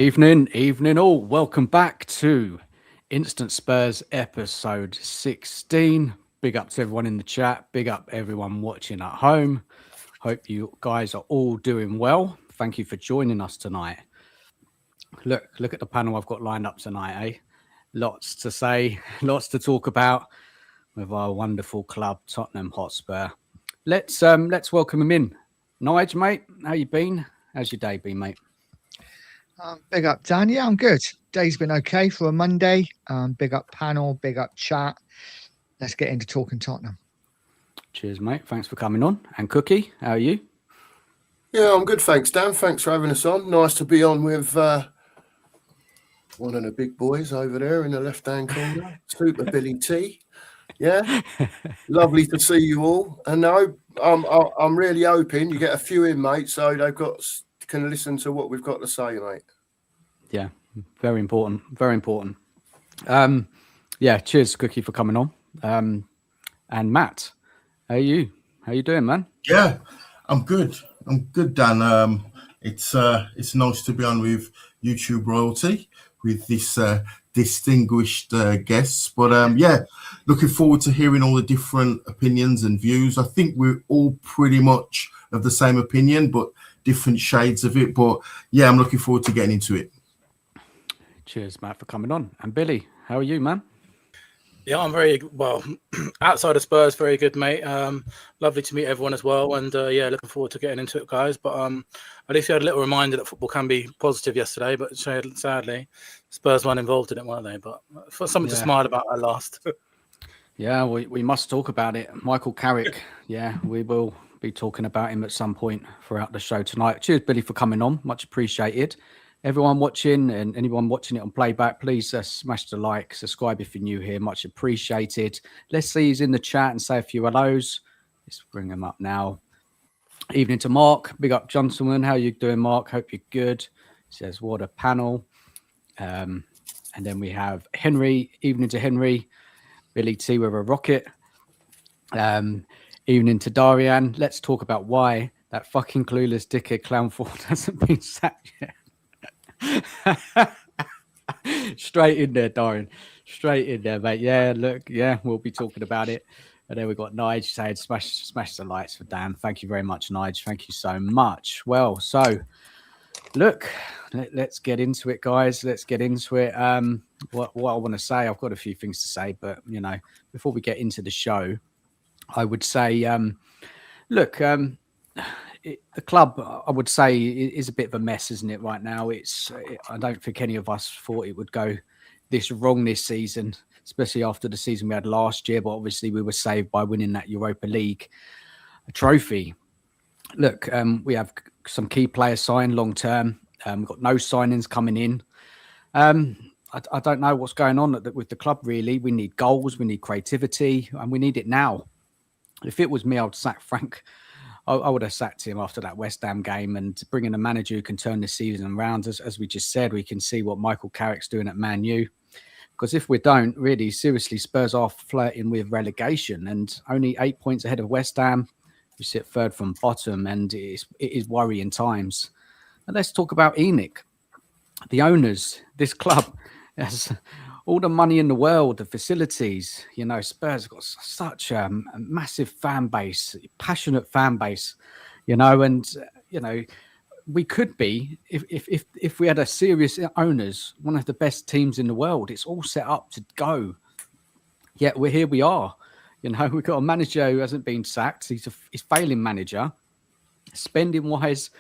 Evening all. Welcome back to Instant Spurs episode 16. Big up to everyone in the chat. Big up everyone watching at home. Hope you guys are all doing well. Thank you for joining us tonight. Look at the panel I've got lined up tonight, eh? Lots to say, lots to talk about with our wonderful club, Tottenham Hotspur. Let's welcome him in. Nige, mate, how you been? How's your day been, mate? Big up, Dan. Yeah, I'm good. Day's been okay for a Monday. Big up panel, big up chat. Let's get into talking Tottenham. Cheers, mate. Thanks for coming on. And Cookie, how are you? Yeah, I'm good, thanks, Dan. Thanks for having us on. Nice to be on with one of the big boys over there in the left-hand corner, Super Billy T. Yeah, lovely to see you all. And I'm really hoping you get a few in, mate, so they've can listen to what we've got to say, mate. Yeah, very important. Very important. Yeah, cheers, Cookie, for coming on. And Matt, how are you? How you doing, man? Yeah, I'm good. I'm good, Dan. It's nice to be on with YouTube royalty with this distinguished guests. But yeah, looking forward to hearing all the different opinions and views. I think we're all pretty much of the same opinion, but different shades of it. But yeah, I'm looking forward to getting into it. Cheers, Matt, for coming on. And Billy, how are you, man? Yeah, I'm very well. Outside of Spurs, very good, mate. Lovely to meet everyone as well, and yeah, looking forward to getting into it, guys. But at least we had a little reminder that football can be positive yesterday. But sadly, Spurs weren't involved in it, weren't they? But for something to smile about at last. Yeah, we must talk about it. Michael Carrick. Yeah, we will be talking about him at some point throughout the show tonight. Cheers, Billy, for coming on. Much appreciated. Everyone watching and anyone watching it on playback, please smash the like, subscribe if you're new here. Much appreciated. Let's see who's in the chat and say a few hellos. Let's bring them up now. Evening to Mark. Big up, gentlemen. How you doing, Mark? Hope you're good. Says, what a panel. And then we have Henry. Evening to Henry. Billy T with a rocket. Evening to Darian. Let's talk about why that fucking clueless dickhead Clownford hasn't been sacked yet. Straight in there, Darian. Straight in there, mate. Yeah, look, yeah, we'll be talking about it. And then we've got Nige saying, smash the lights for Dan. Thank you very much, Nige. Thank you so much. Well, so look, let's get into it, guys. Let's get into it. What I want to say, I've got a few things to say, but you know, before we get into the show, I would say, look, the club, I would say, is a bit of a mess, isn't it, right now? I don't think any of us thought it would go this wrong this season, especially after the season we had last year. But obviously, we were saved by winning that Europa League trophy. Look, we have some key players signed long term. We've got no signings coming in. I don't know what's going on with the club, really. We need goals, we need creativity, and we need it now. If it was me, I would sack Frank. I would have sacked him after that West Ham game, and bringing a manager who can turn the season around. As we just said, we can see what Michael Carrick's doing at Man U. Because if we don't, really, seriously, Spurs are flirting with relegation and only 8 points ahead of West Ham. We sit third from bottom, and it is worrying times. And let's talk about Enoch. The owners, this club has all the money in the world, the facilities. You know, Spurs have got such a massive fan base, passionate fan base, you know, and, you know, we could be, if we had a serious owners, one of the best teams in the world. It's all set up to go. Yet here we are. You know, we've got a manager who hasn't been sacked. He's failing manager. Spending wise,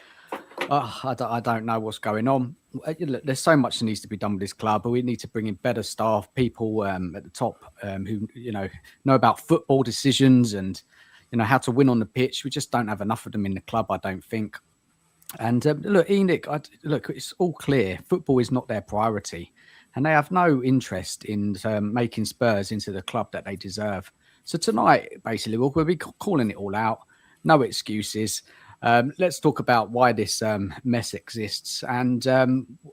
I don't know what's going on. There's so much that needs to be done with this club, but we need to bring in better staff, people at the top who know about football decisions and how to win on the pitch. We just don't have enough of them in the club, I don't think. And look, Enoch, it's all clear. Football is not their priority, and they have no interest in making Spurs into the club that they deserve. So tonight, basically, we'll be calling it all out. No excuses. Let's talk about why this mess exists and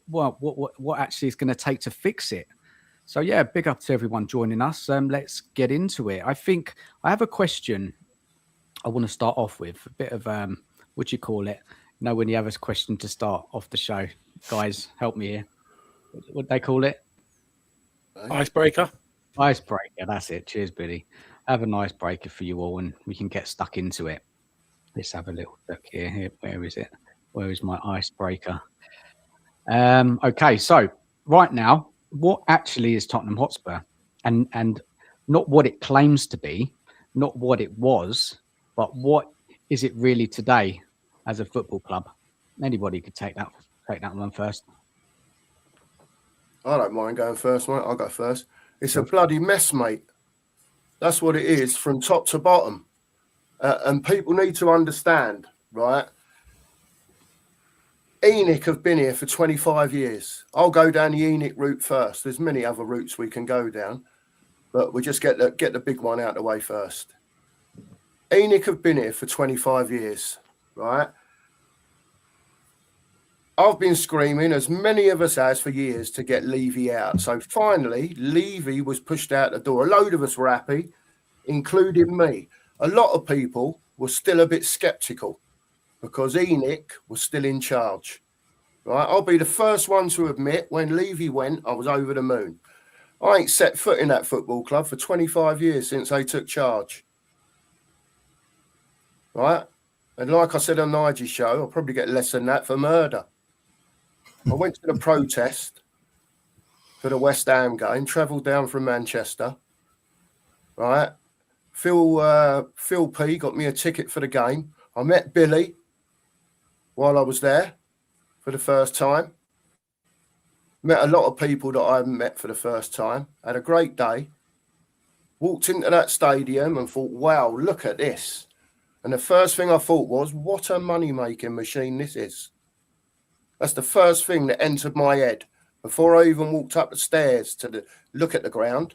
what actually is going to take to fix it. So, yeah, big up to everyone joining us. Let's get into it. I think I have a question I want to start off with, a bit of, what do you call it? know when you have a question to start off the show. Guys, help me here. What they call it? Icebreaker. Icebreaker. That's it. Cheers, Billy. Have an icebreaker for you all, and we can get stuck into it. Let's have a little look here. Where is it? Where is my icebreaker? Okay, so right now, what actually is Tottenham Hotspur? And not what it claims to be, not what it was, but what is it really today as a football club? Anybody could take that one first. I don't mind going first, mate. I'll go first. It's a bloody mess, mate. That's what it is from top to bottom. And people need to understand, right? ENIC have been here for 25 years. I'll go down the ENIC route first. There's many other routes we can go down, but we just get the big one out of the way first. ENIC have been here for 25 years, right? I've been screaming, as many of us has for years, to get Levy out. So finally, Levy was pushed out the door. A load of us were happy, including me. A lot of people were still a bit sceptical because ENIC was still in charge. Right? I'll be the first one to admit when Levy went, I was over the moon. I ain't set foot in that football club for 25 years since they took charge. Right? And like I said on Nige's show, I'll probably get less than that for murder. I went to the protest for the West Ham game, travelled down from Manchester. Right? Phil P got me a ticket for the game. I met Billy while I was there for the first time. Met a lot of people that I haven't met for the first time. Had a great day. Walked into that stadium and thought, wow, look at this. And the first thing I thought was, what a money-making machine this is. That's the first thing that entered my head before I even walked up the stairs to look at the ground.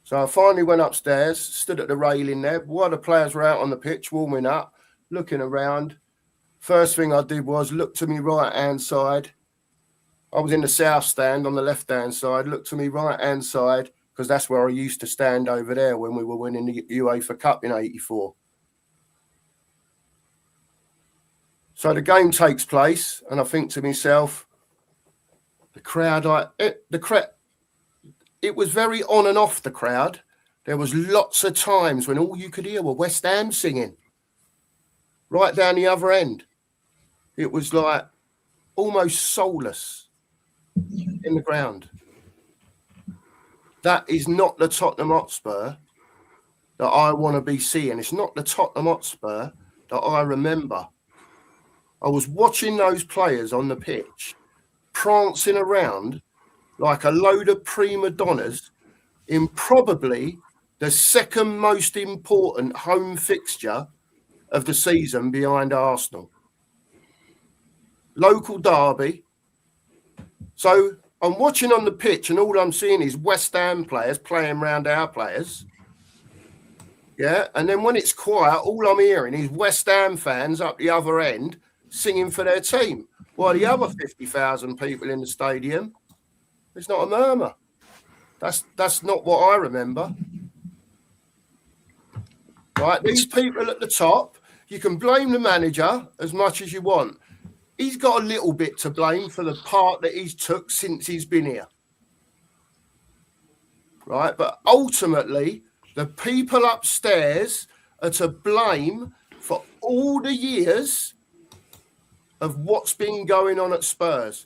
So I finally went upstairs, stood at the railing there while the players were out on the pitch, warming up, looking around. First thing I did was look to my right-hand side. I was in the south stand on the left-hand side, looked to my right-hand side, because that's where I used to stand over there when we were winning the UEFA Cup in '84. So the game takes place, and I think to myself, the crowd, it was very on and off the crowd. There was lots of times when all you could hear were West Ham singing. Right down the other end. It was like almost soulless in the ground. That is not the Tottenham Hotspur that I want to be seeing. It's not the Tottenham Hotspur that I remember. I was watching those players on the pitch prancing around like a load of prima donnas in probably the second most important home fixture of the season behind Arsenal. Local derby. So I'm watching on the pitch and all I'm seeing is West Ham players playing around our players. Yeah, and then when it's quiet, all I'm hearing is West Ham fans up the other end singing for their team, while the other 50,000 people in the stadium, there's not a murmur. That's not what I remember. Right, these people at the top, you can blame the manager as much as you want. He's got a little bit to blame for the part that he's took since he's been here. Right, but ultimately, the people upstairs are to blame for all the years of what's been going on at Spurs.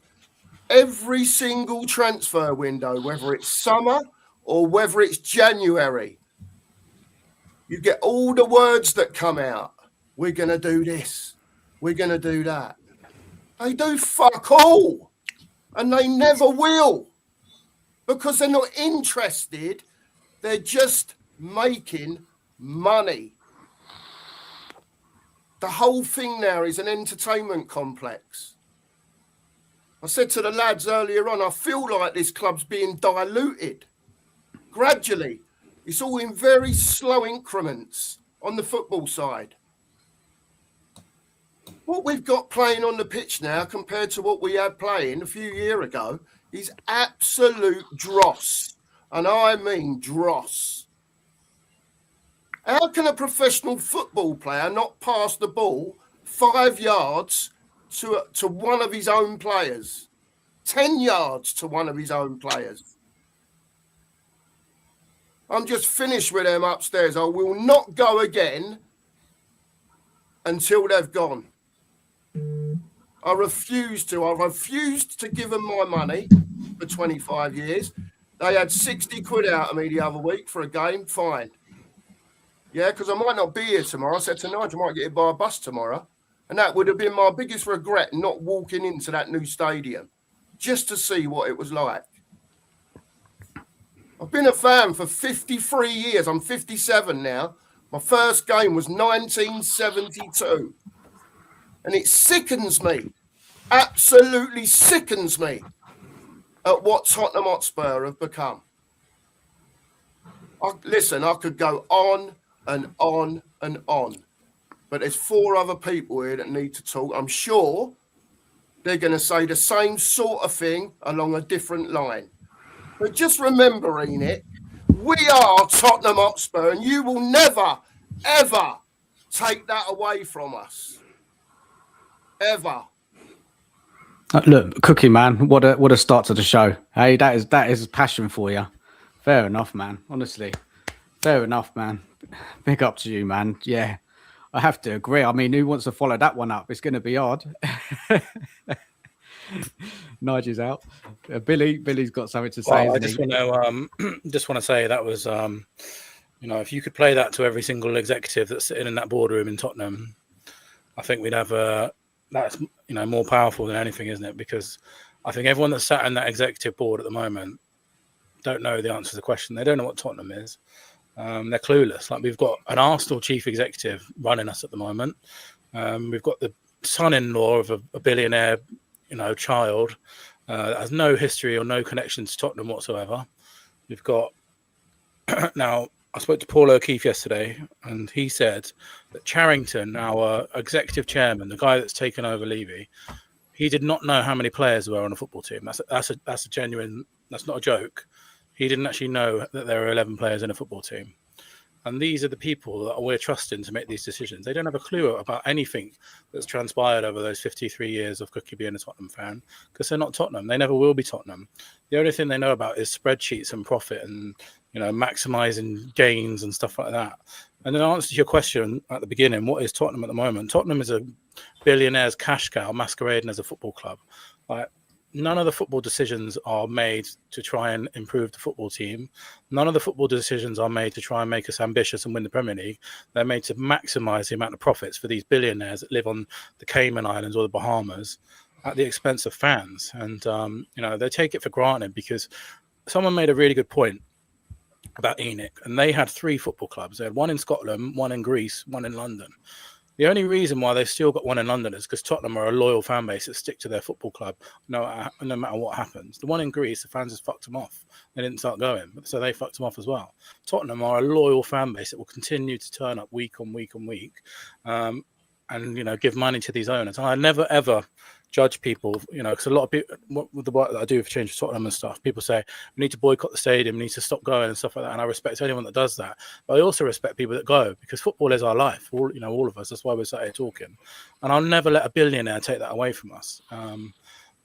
Every single transfer window, whether it's summer or whether it's January, you get all the words that come out. We're going to do this. We're going to do that. They do fuck all. And they never will. Because they're not interested. They're just making money. The whole thing now is an entertainment complex. I said to the lads earlier on, I feel like this club's being diluted gradually. It's all in very slow increments on the football side. What we've got playing on the pitch now compared to what we had playing a few years ago is absolute dross. And I mean dross. How can a professional football player not pass the ball 5 yards to one of his own players. 10 yards to one of his own players. I'm just finished with them upstairs. I will not go again until they've gone. I refuse to. I refused to give them my money for 25 years. They had 60 quid out of me the other week for a game. Fine. Yeah, because I might not be here tomorrow. I said to Nige, I might get hit by a bus tomorrow. And that would have been my biggest regret, not walking into that new stadium just to see what it was like. I've been a fan for 53 years. I'm 57 now. My first game was 1972. And it sickens me, absolutely sickens me at what Tottenham Hotspur have become. Listen, I could go on and on and on. But there's 4 other people here that need to talk. I'm sure they're going to say the same sort of thing along a different line. But just remembering it, we are Tottenham Hotspur, and you will never, ever take that away from us. Ever. Look, Cookie man, what a start to the show. Hey, that is passion for you. Fair enough, man. Honestly, fair enough, man. Big up to you, man. Yeah, I have to agree. I mean, who wants to follow that one up? It's going to be hard. Nige's out. Billy's got something to say. Well, I just want to say that was, if you could play that to every single executive that's sitting in that boardroom in Tottenham, I think we'd have that's more powerful than anything, isn't it? Because I think everyone that's sat in that executive board at the moment don't know the answer to the question. They don't know what Tottenham is. They're clueless. Like, we've got an Arsenal chief executive running us at the moment. We've got the son-in-law of a billionaire, child that has no history or no connection to Tottenham whatsoever. We've got now. I spoke to Paul O'Keefe yesterday, and he said that Charrington, our executive chairman, the guy that's taken over Levy, he did not know how many players were on a football team. That's a genuine. That's not a joke. He didn't actually know that there are 11 players in a football team. And these are the people that we're trusting to make these decisions. They don't have a clue about anything that's transpired over those 53 years of Cookie being a Tottenham fan, because they're not Tottenham. They never will be Tottenham. The only thing they know about is spreadsheets and profit and, maximizing gains and stuff like that. And in answer to your question at the beginning, what is Tottenham at the moment? Tottenham is a billionaire's cash cow masquerading as a football club. Like, none of the football decisions are made to try and improve the football team. None of the football decisions are made to try and make us ambitious and win the Premier League. They're made to maximize the amount of profits for these billionaires that live on the Cayman Islands or the Bahamas at the expense of fans. And, they take it for granted, because someone made a really good point about ENIC, and they had 3 football clubs. They had one in Scotland, one in Greece, one in London. The only reason why they've still got one in London is because Tottenham are a loyal fan base that stick to their football club no matter what happens. The one in Greece, the fans just fucked them off. They didn't start going, so they fucked them off as well. Tottenham are a loyal fan base that will continue to turn up week on week on week, and give money to these owners. And I never ever judge people, because a lot of people, with the work that I do for Change for Tottenham and stuff, people say we need to boycott the stadium, we need to stop going and stuff like that. And I respect anyone that does that, but I also respect people that go, because football is our life. All of us. That's why we're sat here talking. And I'll never let a billionaire take that away from us.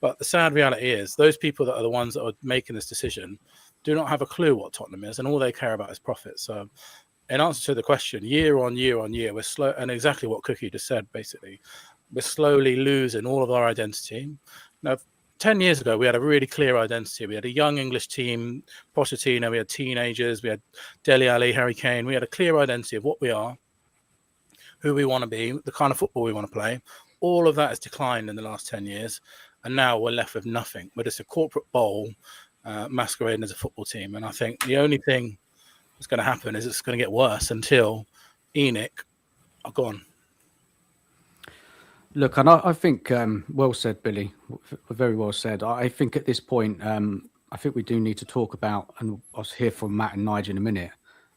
But the sad reality is, those people that are the ones that are making this decision do not have a clue what Tottenham is, and all they care about is profit. So, in answer to the question, year on year on year, we're slow, and exactly what Cookie just said, basically, we're slowly losing all of our identity. Now, 10 years ago, we had a really clear identity. We had a young English team, Pochettino, we had teenagers, we had Dele Alli, Harry Kane. We had a clear identity of what we are, who we want to be, the kind of football we want to play. All of that has declined in the last 10 years, and now we're left with nothing. We're just a corporate bowl masquerading as a football team. And I think the only thing that's going to happen is it's going to get worse until ENIC are gone. Look, and I think, well said, Billy. Very well said. I think at this point, I think we do need to talk about, and I'll hear from Matt and Nige in a minute,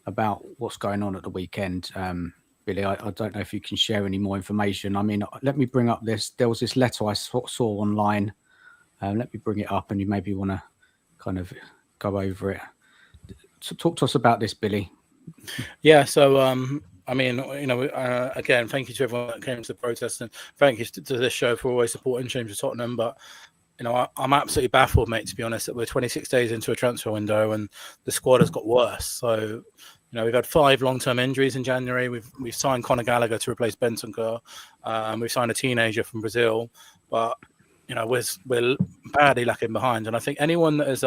about what's going on at the weekend. Billy, I don't know if you can share any more information. I mean, let me bring up this. There was this letter I saw online. Let me bring it up, and you maybe want to kind of go over it. So talk to us about this, Billy. Yeah, so I mean, again, thank you to everyone that came to the protest, and thank you to this show for always supporting James of Tottenham. But I'm absolutely baffled, mate, to be honest, that we're 26 days into a transfer window and the squad has got worse. So, we've had 5 long-term injuries in January. We've signed Conor Gallagher to replace Bentancur. We've signed a teenager from Brazil, but we're badly lacking behind. And I think anyone that is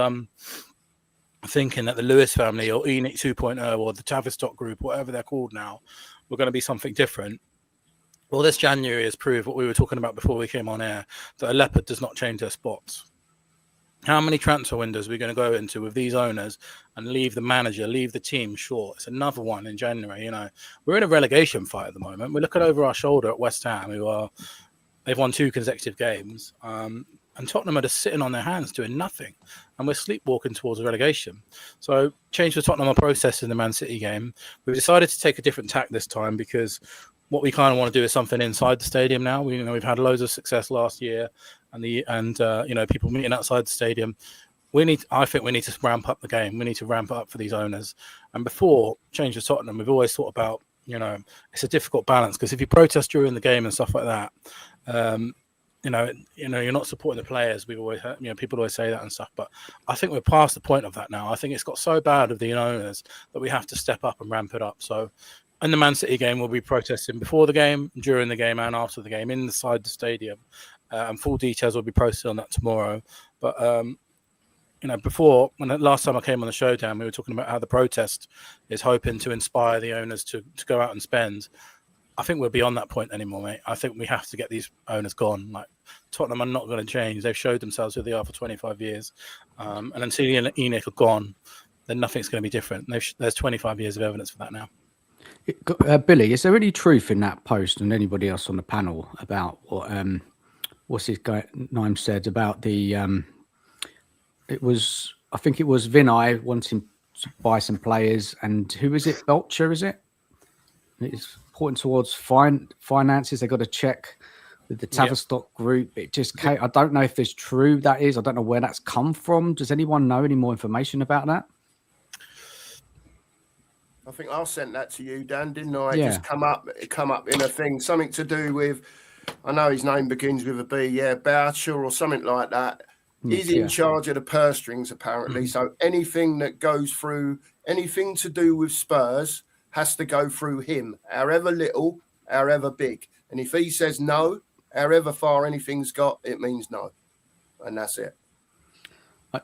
thinking that the Lewis family or ENIC 2.0 or the Tavistock group, whatever they're called now, were going to be something different. Well, this January has proved what we were talking about before we came on air, that a leopard does not change their spots. How many transfer windows are we going to go into with these owners and leave the manager, leave the team short? It's another one in January. We're in a relegation fight at the moment. We're looking over our shoulder at West Ham, they've won 2 consecutive games. And Tottenham are just sitting on their hands doing nothing. And we're sleepwalking towards relegation. So change for Tottenham are processing the Man City game. We've decided to take a different tack this time because what we kind of want to do is something inside the stadium now. We've had loads of success last year and people meeting outside the stadium. I think we need to ramp up the game. We need to ramp it up for these owners. And before change for Tottenham, we've always thought about, it's a difficult balance because if you protest during the game and stuff like that, you're not supporting the players. We've always heard, people always say that and stuff, but I think we're past the point of that now. I think it's got so bad with the owners that we have to step up and ramp it up. So in the Man City game, we'll be protesting before the game, during the game, and after the game inside the stadium. And full details will be posted on that tomorrow. But before, last time I came on the show, Dan, we were talking about how the protest is hoping to inspire the owners to go out and spend. I think we're beyond that point anymore, mate. I think we have to get these owners gone. Like Tottenham are not going to change. They've showed themselves who they are for 25 years. And until ENIC are gone, then nothing's going to be different. There's 25 years of evidence for that now. Billy, is there any truth in that post and anybody else on the panel about what what's his guy Nime said about the I think it was Vinay wanting to buy some players, and who is it? Belcher, is it? It's pointing towards finances. They got to check with the Tavistock group. It just came, I don't know if it's true. That is, I don't know where that's come from. Does anyone know any more information about that? I think I sent that to you, Dan, didn't I? Yeah. Just come up in a thing, something to do with, I know his name begins with a B, Boucher or something like that. He's in charge of the purse strings, apparently. So anything that goes through, anything to do with Spurs has to go through him, however little, however big. And if he says no, however far anything's got, it means no. And that's it.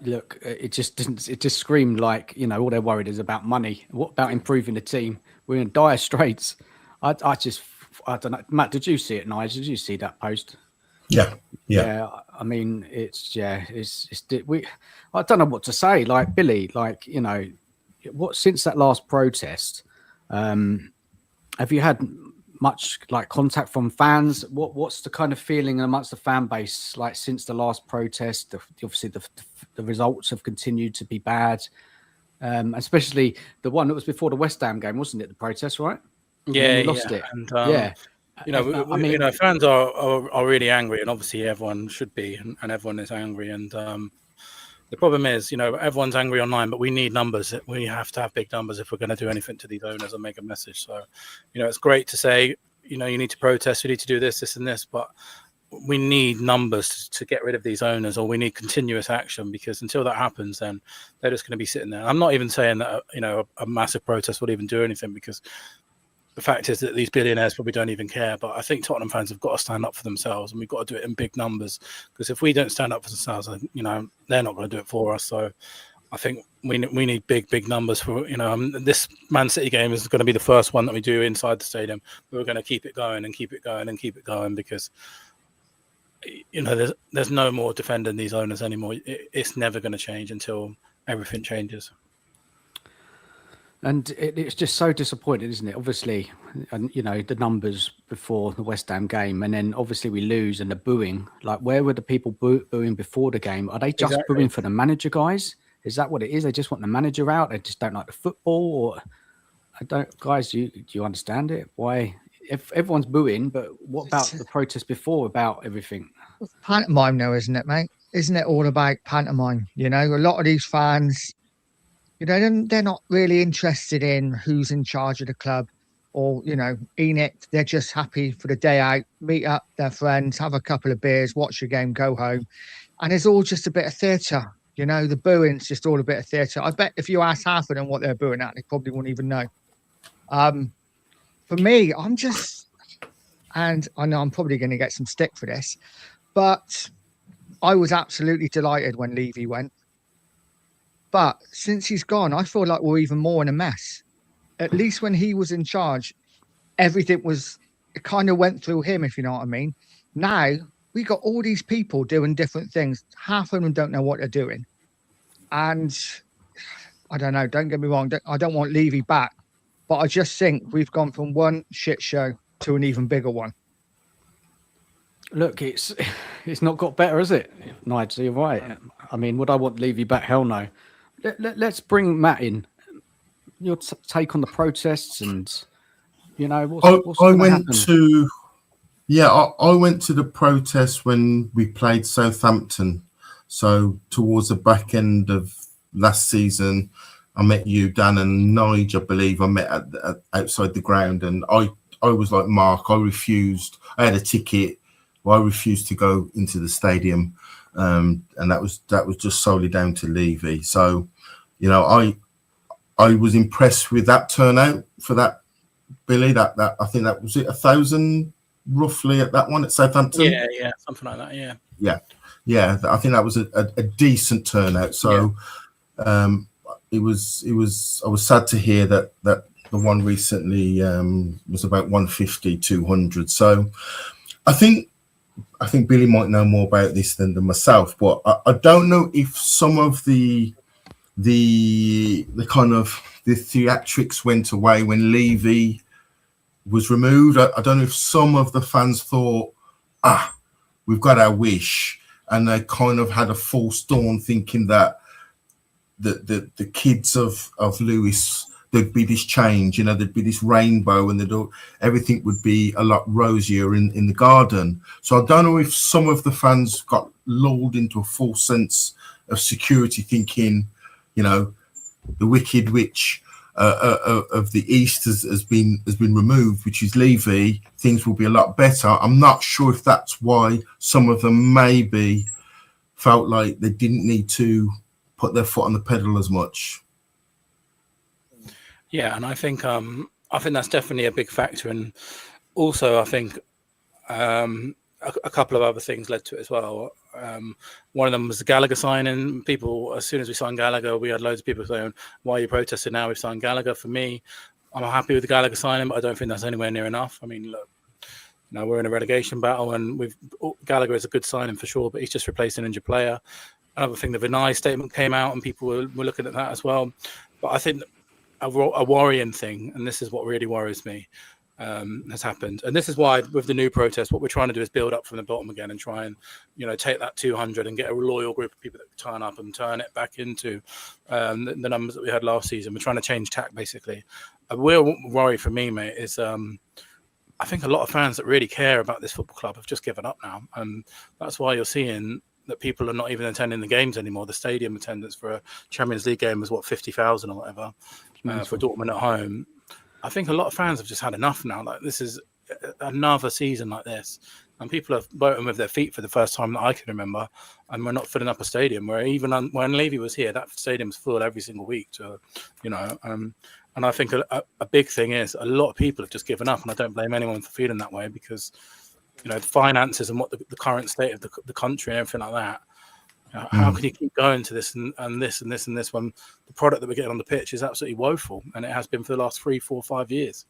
Look, it just screamed like, all they're worried is about money. What about improving the team? We're in dire straits. I don't know. Matt, did you see it, Nige? Did you see that post? Yeah. I mean, I don't know what to say. Like Billy, since that last protest, have you had much contact from fans? What's the kind of feeling amongst the fan base since the last protest? Obviously, the results have continued to be bad, especially the one that was before the West Ham game, wasn't it? The protest, right? Yeah, lost it. And, fans are really angry, and obviously everyone should be, and everyone is angry. And the problem is, everyone's angry online, but we need numbers. We have to have big numbers if we're going to do anything to these owners and make a message. So, it's great to say, you need to protest, you need to do this, and this, but we need numbers to get rid of these owners, or we need continuous action, because until that happens, then they're just going to be sitting there. I'm not even saying that, a massive protest will even do anything, because the fact is that these billionaires probably don't even care. But I think Tottenham fans have got to stand up for themselves, and we've got to do it in big numbers, because if we don't stand up for themselves, they're not going to do it for us. So I think we need big numbers for, this Man City game is going to be the first one that we do inside the stadium. We're going to keep it going and keep it going and keep it going, because there's no more defending these owners anymore. It's never going to change until everything changes. And it's just so disappointing, isn't it? Obviously, and the numbers before the West Ham game, and then obviously we lose, and the booing. Where were the people booing before the game? Are they just booing for the manager, guys? Is that what it is? They just want the manager out. They just don't like the football, or I don't. Guys, do you understand it? Why? If everyone's booing, but what about the protest before about everything? Pantomime, though, isn't it, mate? Isn't it all about pantomime? A lot of these fans, they're not really interested in who's in charge of the club. or, you know, Enoch, they're just happy for the day out, meet up their friends, have a couple of beers, watch the game, go home. And it's all just a bit of theatre. You know, the booing's just all a bit of theatre. I bet if you ask half of them what they're booing at, they probably wouldn't even know. For me, and I know I'm probably going to get some stick for this, but I was absolutely delighted when Levy went. But since he's gone, I feel like we're even more in a mess. At least when he was in charge, everything it kind of went through him, if you know what I mean. Now we got all these people doing different things. Half of them don't know what they're doing. And I don't know, don't get me wrong, I don't want Levy back, but I just think we've gone from one shit show to an even bigger one. Look, it's not got better, is it? Nige, you're right. I mean, would I want Levy back? Hell no. Let's bring Matt in. Your take on the protests, and you know what's I went happen? to I went to the protest when we played Southampton. So towards the back end of last season, I met you, Dan, and Nige, I believe. I met at outside the ground, and I was like Mark. I refused. I had a ticket. Well, I refused to go into the stadium, and that was just solely down to Levy. So, you know, I was impressed with that turnout for that, Billy. That I think that was it, 1,000 roughly at that one at Southampton. Yeah, something like that. Yeah. I think that was a decent turnout. So, it was. I was sad to hear that the one recently was about 150, 200. So, I think Billy might know more about this than myself, but I don't know if some of the kind of the theatrics went away when Levy was removed. I don't know if some of the fans thought, we've got our wish, and they kind of had a false dawn thinking that the kids of Lewis, there'd be this change, you know, there'd be this rainbow, and everything would be a lot rosier in the garden. So I don't know if some of the fans got lulled into a false sense of security, thinking, you know, the wicked witch of the East has been removed, which is Levy. Things will be a lot better. I'm not sure if that's why some of them maybe felt like they didn't need to put their foot on the pedal as much. Yeah, and I think that's definitely a big factor, and also I think a couple of other things led to it as well. One of them was the Gallagher signing. People, as soon as we signed Gallagher, we had loads of people saying, "Why are you protesting now? We've signed Gallagher." For me, I'm happy with the Gallagher signing, but I don't think that's anywhere near enough. I mean, look, you know, we're in a relegation battle, and Gallagher is a good signing for sure, but he's just replaced an injured player. Another thing, the Vinay statement came out, and people were looking at that as well. But I think a worrying thing, and this is what really worries me, has happened. And this is why with the new protest, what we're trying to do is build up from the bottom again and try and, you know, take that 200 and get a loyal group of people that turn up and turn it back into the numbers that we had last season. We're trying to change tack, basically. A real worry for me, mate, is I think a lot of fans that really care about this football club have just given up now. And that's why you're seeing that people are not even attending the games anymore. The stadium attendance for a Champions League game was 50,000 or whatever for Dortmund at home. I think a lot of fans have just had enough now. Like, this is another season like this, and people are voting with their feet for the first time that I can remember, and we're not filling up a stadium. Where even when Levy was here, that stadium was full every single week. So, you know, and I think a big thing is a lot of people have just given up, and I don't blame anyone for feeling that way, because, you know, the finances and what the current state of the country and everything like that. You know, how can you keep going to this and this and this and this when the product that we're getting on the pitch is absolutely woeful, and it has been for the last 3, 4, 5 years?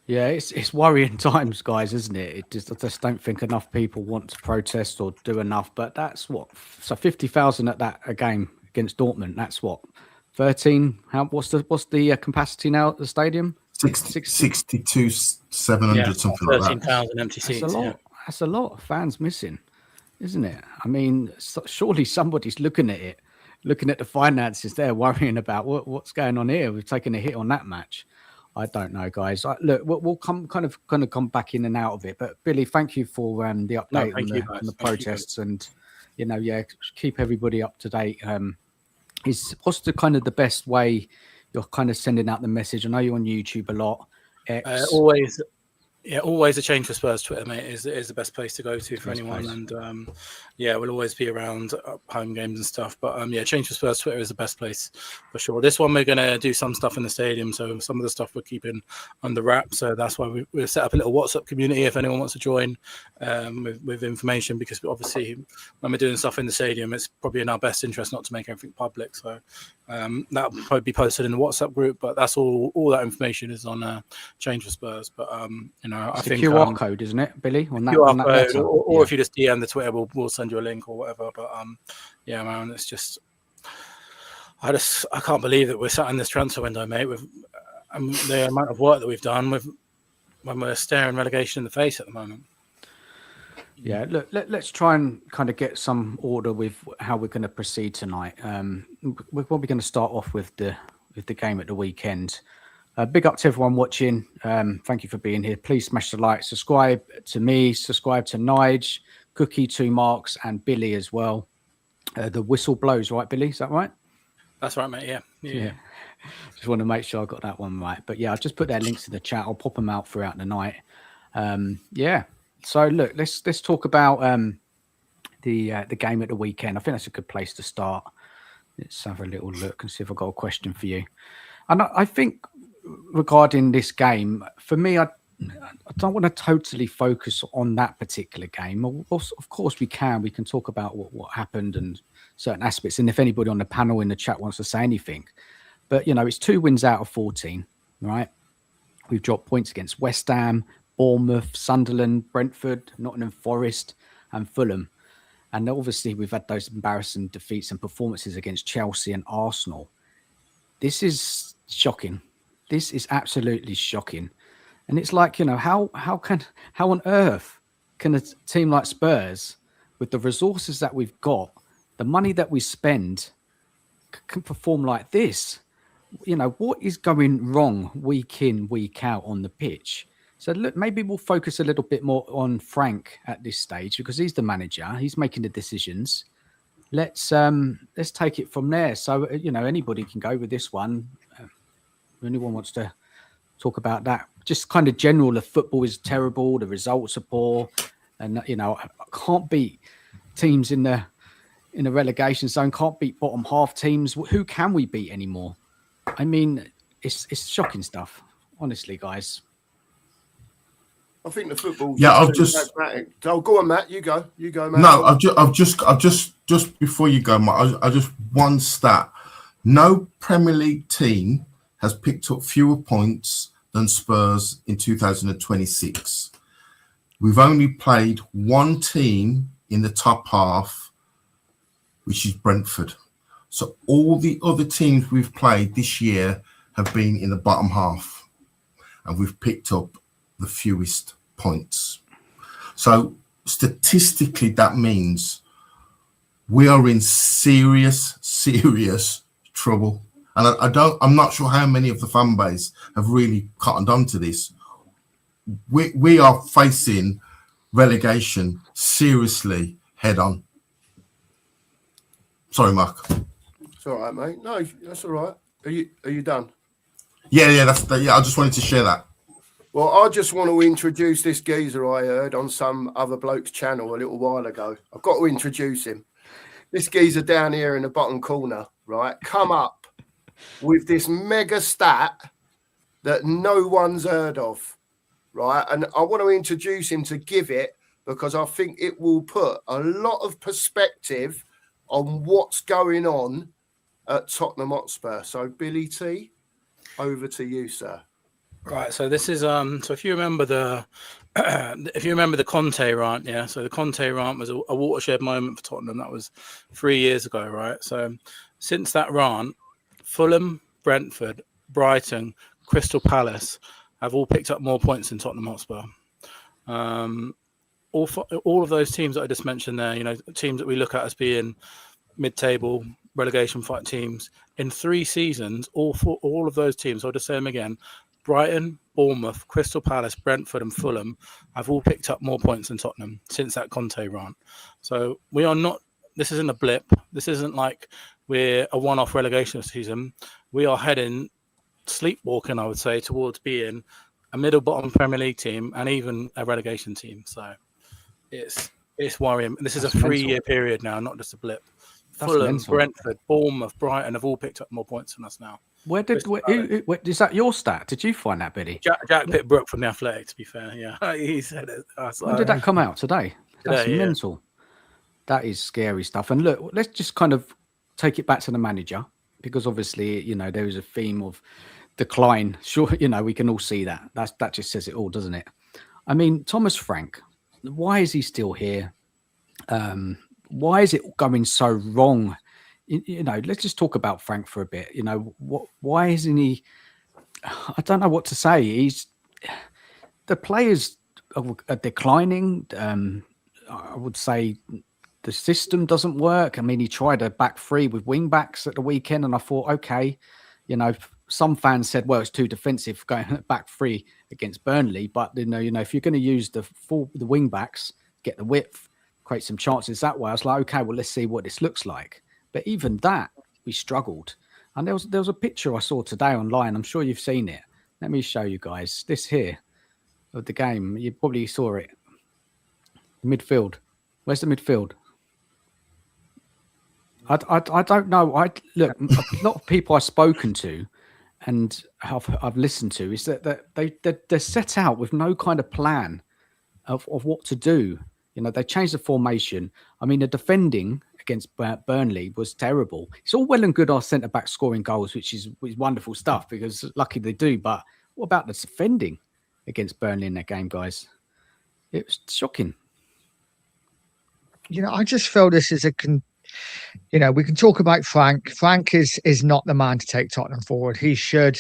Yeah, it's worrying times, guys, isn't it? I just don't think enough people want to protest or do enough. But that's what, so 50,000 at a game against Dortmund. That's what, 13. What's the capacity now at the stadium? 62,700, something like that. 13,000 empty seats. That's a lot. That's a lot of fans missing, isn't it? I mean, surely somebody's looking at it, looking at the finances there, worrying about what's going on here. We've taken a hit on that match. I don't know, guys. Look, we'll come kind of come back in and out of it. But Billy, thank you for the update on the protests, and you know, keep everybody up to date. What's the kind of the best way you're kind of sending out the message. I know you're on YouTube a lot. X. Always a Change for Spurs Twitter, mate, is the best place to go to for anyone. Place. And we'll always be around home games and stuff. But Change for Spurs Twitter is the best place for sure. This one we're going to do some stuff in the stadium, so some of the stuff we're keeping under wraps. So that's why we've set up a little WhatsApp community if anyone wants to join with information, because obviously when we're doing stuff in the stadium, it's probably in our best interest not to make everything public. So that'll probably be posted in the WhatsApp group, but that's all that information is on Change for Spurs. But I think QR code, isn't it, Billy? On that, QR on that code, letter? or if you just DM the Twitter, we'll send you a link or whatever. But man, it's just I can't believe that we're sat in this transfer window, mate, with the amount of work that we've done when we're staring relegation in the face at the moment. Yeah, look, let's try and kind of get some order with how we're going to proceed tonight. We're probably going to start off with the game at the weekend. Big up to everyone watching. Thank you for being here. Please smash the like, subscribe to me, subscribe to Nige, Cookie, 2 Marks, and Billy as well. The whistle blows, right, Billy? Is that right? That's right, mate. Yeah. Just want to make sure I got that one right. But yeah, I'll just put their links in the chat. I'll pop them out throughout the night. So look, let's talk about the game at the weekend. I think that's a good place to start. Let's have a little look and see if I've got a question for you. And I think regarding this game, for me, I don't want to totally focus on that particular game. Of course, we can talk about what happened and certain aspects. And if anybody on the panel in the chat wants to say anything, but it's 2 wins out of 14, right? We've dropped points against West Ham, Bournemouth, Sunderland, Brentford, Nottingham Forest, and Fulham. And obviously, we've had those embarrassing defeats and performances against Chelsea and Arsenal. This is shocking. This is absolutely shocking. And it's like, how on earth can a team like Spurs, with the resources that we've got, the money that we spend, can perform like this? What is going wrong week in, week out on the pitch? So look, maybe we'll focus a little bit more on Frank at this stage, because he's the manager. He's making the decisions. Let's take it from there. So, anybody can go with this one. If anyone wants to talk about that, just kind of general, the football is terrible, the results are poor, and I can't beat teams in the relegation zone, can't beat bottom half teams. Who can we beat anymore? I mean, it's shocking stuff, honestly, guys. I think the football. Yeah, I'll just. Oh, go on, Matt. You go, Matt. No, I've just before you go, Matt, I just one stat. No Premier League team has picked up fewer points than Spurs in 2026. We've only played one team in the top half, which is Brentford. So all the other teams we've played this year have been in the bottom half, and we've picked up the fewest points. So statistically, that means we are in serious trouble. And I'm not sure how many of the fan base have really cottoned on to this. We are facing relegation seriously head on. Sorry, Mark. It's all right, mate. No, that's all right. Are you done? Yeah. I just wanted to share that. Well, I just want to introduce this geezer I heard on some other bloke's channel a little while ago. I've got to introduce him. This geezer down here in the bottom corner, right, come up with this mega stat that no one's heard of, right? And I want to introduce him to give it, because I think it will put a lot of perspective on what's going on at Tottenham Hotspur. So, Billy T, over to you, sir. Right, so this is so if you remember the Conte rant, yeah. So the Conte rant was a watershed moment for Tottenham. That was 3 years ago, right? So since that rant, Fulham, Brentford, Brighton, Crystal Palace have all picked up more points than Tottenham Hotspur. All of those teams that I just mentioned there, teams that we look at as being mid-table relegation fight teams, in 3 seasons, all of those teams, I'll just say them again: Brighton, Bournemouth, Crystal Palace, Brentford, and Fulham have all picked up more points than Tottenham since that Conte run. So we are not. This isn't a blip. This isn't like we're a one-off relegation season. We are heading sleepwalking, I would say, towards being a middle bottom Premier League team and even a relegation team. So it's worrying. This is That's a 3-year period now, not just a blip. That's Fulham, mental. Brentford, Bournemouth, Brighton have all picked up more points than us now. Is that your stat? Did you find that, Billy? Jack picked Brook from the Athletic, to be fair. Yeah, he said it. When did that come out? Today? That's Today, yeah. mental. That is scary stuff. And look, let's just kind of take it back to the manager, because obviously, you know, there is a theme of decline. Sure, you know, we can all see that. That just says it all, doesn't it? I mean, Thomas Frank, why is he still here? Why is it going so wrong? You know, let's just talk about Frank for a bit. You know, why isn't he? I don't know what to say. The players are declining. I would say the system doesn't work. I mean, he tried a back three with wing backs at the weekend, and I thought, okay, you know, some fans said, well, it's too defensive going back three against Burnley. But you know, if you're going to use the wing backs, get the width, create some chances that way. I was like, okay, well, let's see what this looks like. But even that, we struggled. And there was a picture I saw today online. I'm sure you've seen it. Let me show you guys this here of the game. You probably saw it. Midfield. Where's the midfield? I don't know. Look, a lot of people I've spoken to and I've listened to is that they're set out with no kind of plan of what to do. You know, they changed the formation. I mean, the defending against Burnley was terrible. It's all well and good our centre back scoring goals, which is wonderful stuff, because lucky they do. But what about the defending against Burnley in that game, guys? It was shocking. You know, I just feel this is you know, we can talk about Frank. Frank is not the man to take Tottenham forward. He should,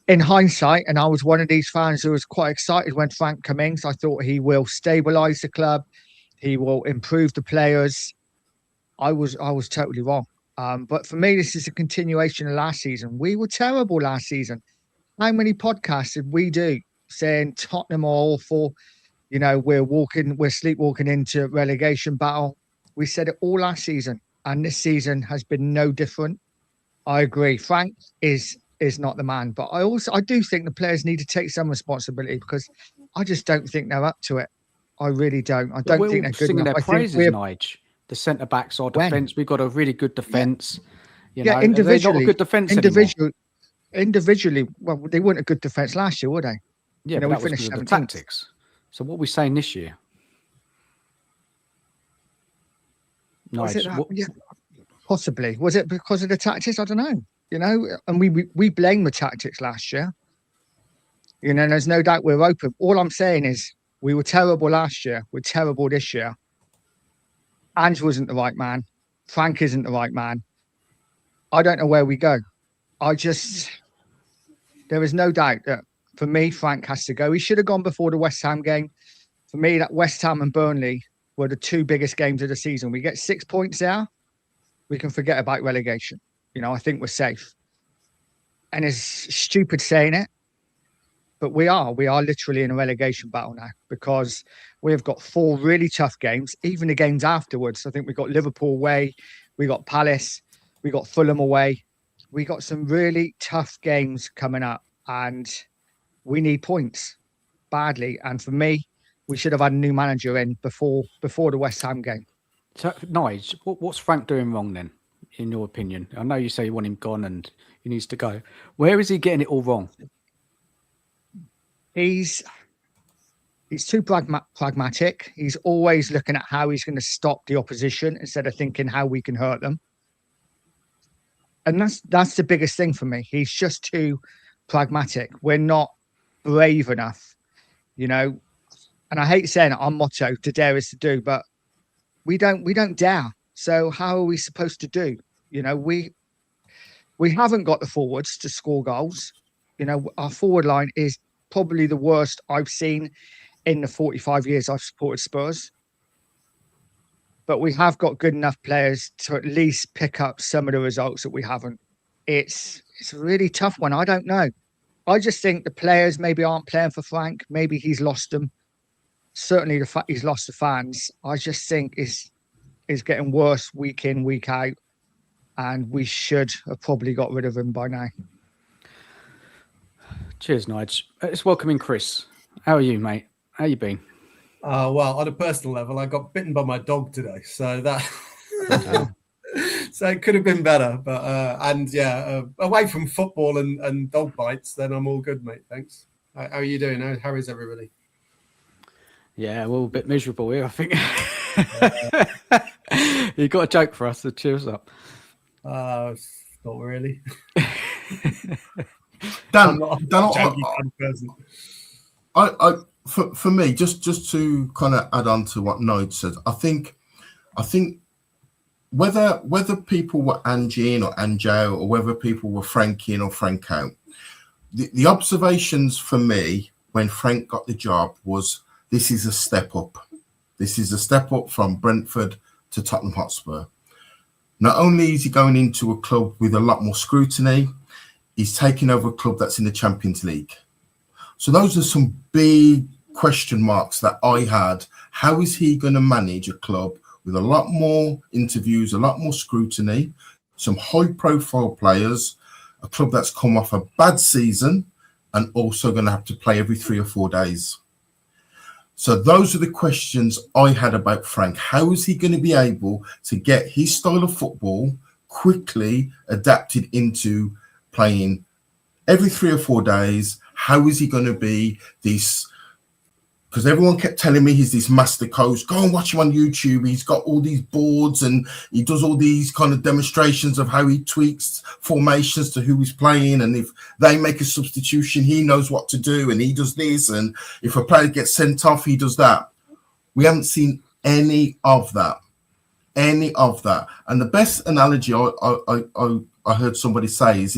in hindsight, and I was one of these fans who was quite excited when Frank came in, because I thought he will stabilise the club, he will improve the players. I was totally wrong. But for me, this is a continuation of last season. We were terrible last season. How many podcasts did we do saying Tottenham are awful? You know, we're sleepwalking into relegation battle. We said it all last season, and this season has been no different. I agree. Frank is not the man, but I do think the players need to take some responsibility, because I just don't think they're up to it. I really don't. I don't think they're good singing enough. their praises, Nige. The centre backs, our defence. We've got a really good defence. Yeah, you know, individually, not a good defence individually. Well, they weren't a good defence last year, were they? Yeah, you know, but we that was finished because of 17th. the tactics. So what are we saying this year? Nige, Yeah, possibly. Was it because of the tactics? I don't know. You know, and we blame the tactics last year. You know, there's no doubt we're open. All I'm saying is we were terrible last year. We're terrible this year. Ange wasn't the right man. Frank isn't the right man. I don't know where we go. There is no doubt that for me, Frank has to go. He should have gone before the West Ham game. For me, that West Ham and Burnley were the two biggest games of the season. We get 6 points there, we can forget about relegation. You know, I think we're safe. And it's stupid saying it, but we are literally in a relegation battle now, because we've got 4 really tough games, even the games afterwards. I think we've got Liverpool away, we got Palace, we got Fulham away. We got some really tough games coming up, and we need points badly. And for me, we should have had a new manager in before the West Ham game. So, Nige, what's Frank doing wrong then, in your opinion? I know you say you want him gone and he needs to go. Where is he getting it all wrong? He's too pragmatic. He's always looking at how he's going to stop the opposition instead of thinking how we can hurt them. And that's the biggest thing for me. He's just too pragmatic. We're not brave enough, you know. And I hate saying it, our motto, to dare is to do, but we don't dare. So how are we supposed to do? You know, we haven't got the forwards to score goals. You know, our forward line is probably the worst I've seen in the 45 years I've supported Spurs. But we have got good enough players to at least pick up some of the results that we haven't. It's a really tough one. I don't know. I just think the players maybe aren't playing for Frank. Maybe he's lost them. Certainly the fact he's lost the fans, I just think is getting worse week in, week out. And we should have probably got rid of him by now. Cheers, Nige. Let's welcome in Chris. How are you, mate? How you been? Well, on a personal level, I got bitten by my dog today, so that so it could have been better. But away from football and dog bites, then I'm all good, mate. Thanks. How are you doing? How is everybody? Yeah, we're all a bit miserable here, I think. You got a joke for us to cheer us up? Not really. Dan, I'm not a Dan, jokey kind of person. For me, just to kind of add on to what Nige said, I think whether people were Angie in or Anjo, or whether people were Frank in or Frank out, the observations for me when Frank got the job was, this is a step up. This is a step up from Brentford to Tottenham Hotspur. Not only is he going into a club with a lot more scrutiny, he's taking over a club that's in the Champions League. So those are some big question marks that I had. How is he going to manage a club with a lot more interviews, a lot more scrutiny, some high-profile players, a club that's come off a bad season and also going to have to play every 3 or 4 days? So those are the questions I had about Frank. How is he going to be able to get his style of football quickly adapted into playing every 3 or 4 days? How is he going to be this? Because everyone kept telling me he's this master coach. Go and watch him on YouTube. He's got all these boards and he does all these kind of demonstrations of how he tweaks formations to who he's playing. And if they make a substitution, he knows what to do and he does this. And if a player gets sent off, he does that. We haven't seen any of that. Any of that. And the best analogy I heard somebody say is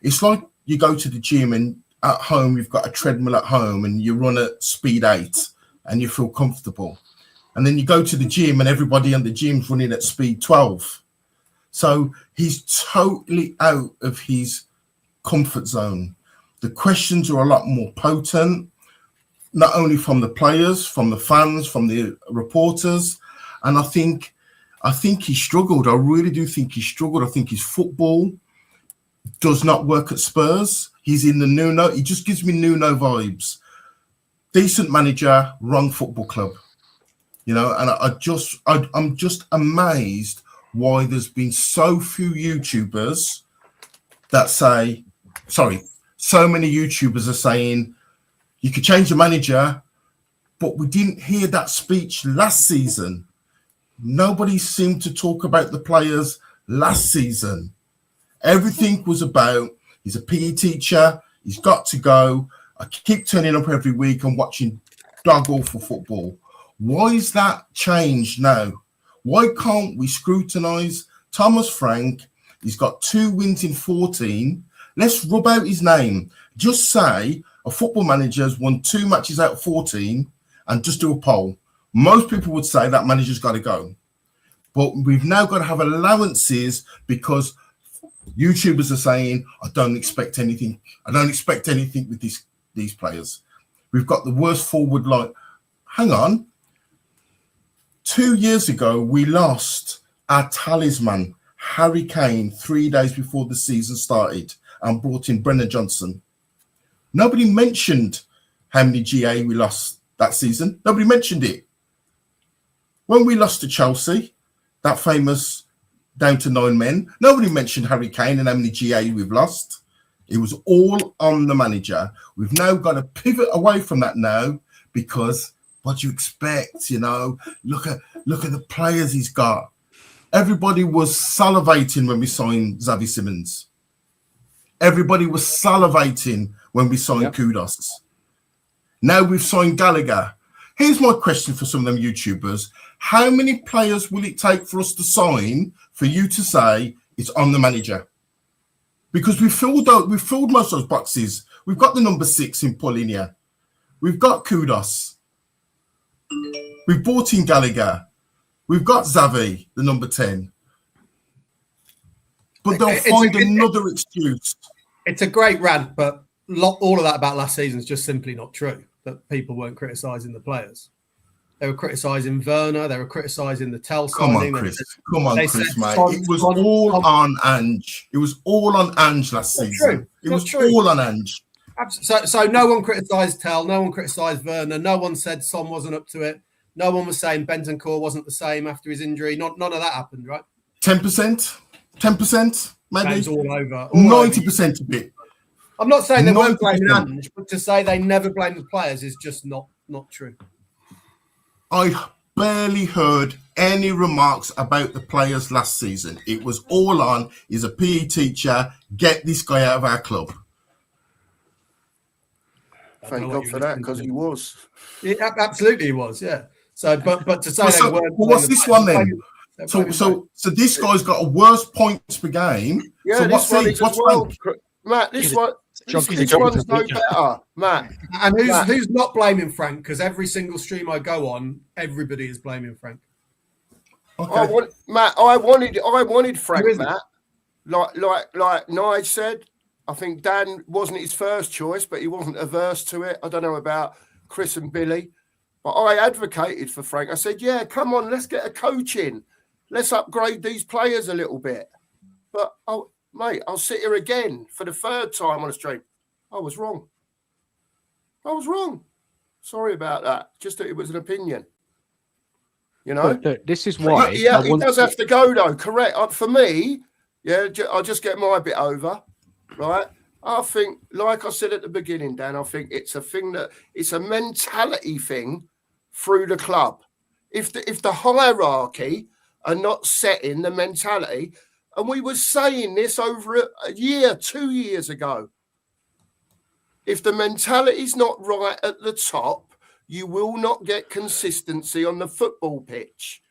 it's like you go to the gym and at home, you've got a treadmill at home and you run at speed 8 and you feel comfortable. And then you go to the gym and everybody in the gym's running at speed 12. So he's totally out of his comfort zone. The questions are a lot more potent, not only from the players, from the fans, from the reporters. And I think he struggled. I really do think he struggled. I think his football does not work at Spurs. He's in the Nuno. He just gives me Nuno vibes. Decent manager, wrong football club. You know, and I'm just amazed why there's been so few YouTubers that say, so many YouTubers are saying you could change the manager, but we didn't hear that speech last season. Nobody seemed to talk about the players last season. Everything was about, he's a PE teacher, he's got to go. I keep turning up every week and watching dog awful football. Why is that changed now? Why can't we scrutinise Thomas Frank? He's got 2 wins in 14. Let's rub out his name. Just say a football manager's won 2 matches out of 14 and just do a poll. Most people would say that manager's got to go. But we've now got to have allowances because YouTubers are saying, I don't expect anything. I don't expect anything with these players. We've got the worst forward line. Hang on. 2 years ago, we lost our talisman, Harry Kane, 3 days before the season started and brought in Brennan Johnson. Nobody mentioned how many GA we lost that season. Nobody mentioned it. When we lost to Chelsea, that famous down to 9 men, nobody mentioned Harry Kane and how many GA we've lost. It was all on the manager. We've now got to pivot away from that now because what do you expect, you know? Look at the players he's got. Everybody was salivating when we signed Xavi Simons. Everybody was salivating when we signed Kudos. Now we've signed Gallagher. Here's my question for some of them YouTubers. How many players will it take for us to sign for you to say it's on the manager? Because we've filled most of those boxes. We've got the number 6 in Paulinia. We've got Kudos. We've bought in Gallagher. We've got Xavi, the number 10. But they'll find another excuse. It's a great rant, but all of that about last season is just simply not true, that people weren't criticising the players. They were criticising Werner. They were criticising the Tell signing. Come on, Chris, mate. It was all on Ange. It was all on Ange last season. It was all on Ange. So no one criticised Tell, no one criticised Werner, no one said Son wasn't up to it, no one was saying Bentancur wasn't the same after his injury. None of that happened, right? 10%, maybe. Game's all over. 90% of it. I'm not saying they weren't blaming 90%. Ange, but to say they never blamed the players is just not true. I barely heard any remarks about the players last season. It was all on, he's a PE teacher, get this guy out of our club. Thank God for that, because he was. Yeah, absolutely he was, yeah. So, but to say they weren't... What's this one then? So this guy's got a worse points per game. Yeah, so this one is as well. Matt, this one's no better, Matt. And who's not blaming Frank? Because every single stream I go on, everybody is blaming Frank. Okay. I wanted Frank, Matt. Like Nige said, I think Dan wasn't his first choice, but he wasn't averse to it. I don't know about Chris and Billy, but I advocated for Frank. I said, yeah, come on, let's get a coach in. Let's upgrade these players a little bit. But, mate, I'll sit here again for the third time on the stream. I was wrong. Sorry about that. Just that it was an opinion. You know? Look, this is why. Yeah, he does have to go, though. Correct. For me, yeah, I'll just get my bit over, right? I think, like I said at the beginning, Dan, I think it's a mentality thing through the club. If the hierarchy are not setting the mentality, and we were saying this over a year, 2 years ago, if the mentality's not right at the top, you will not get consistency on the football pitch,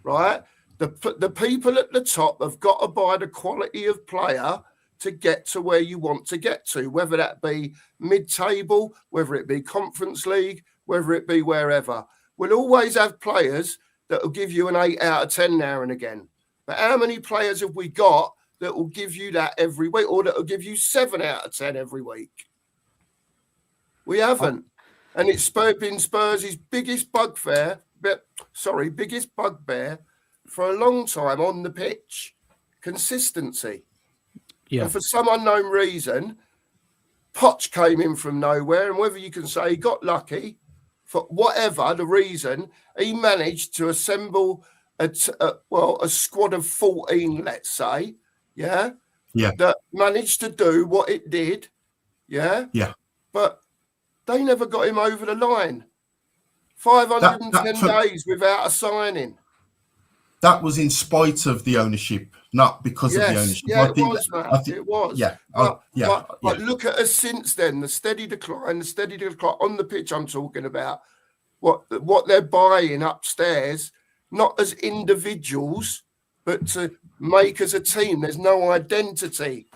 right? The people at the top have got to buy the quality of player to get to where you want to get to, whether that be mid-table, whether it be Conference League, whether it be wherever. We'll always have players that will give you an 8 out of 10 now and again. But how many players have we got that will give you that every week, or that will give you 7 out of 10 every week? We haven't. And it's been Spurs' biggest bugbear for a long time on the pitch. Consistency. Yeah. And for some unknown reason, Poch came in from nowhere, and whether you can say he got lucky, for whatever the reason, he managed to assemble a squad of 14, let's say, yeah, that managed to do what it did, yeah, but they never got him over the line. 510 days without a signing. That was in spite of the ownership, not because of the ownership. Yeah, it was, Matt. It was. Yeah. But look at us since then, the steady decline on the pitch I'm talking about. What they're buying upstairs, not as individuals, but to make as a team. There's no identity.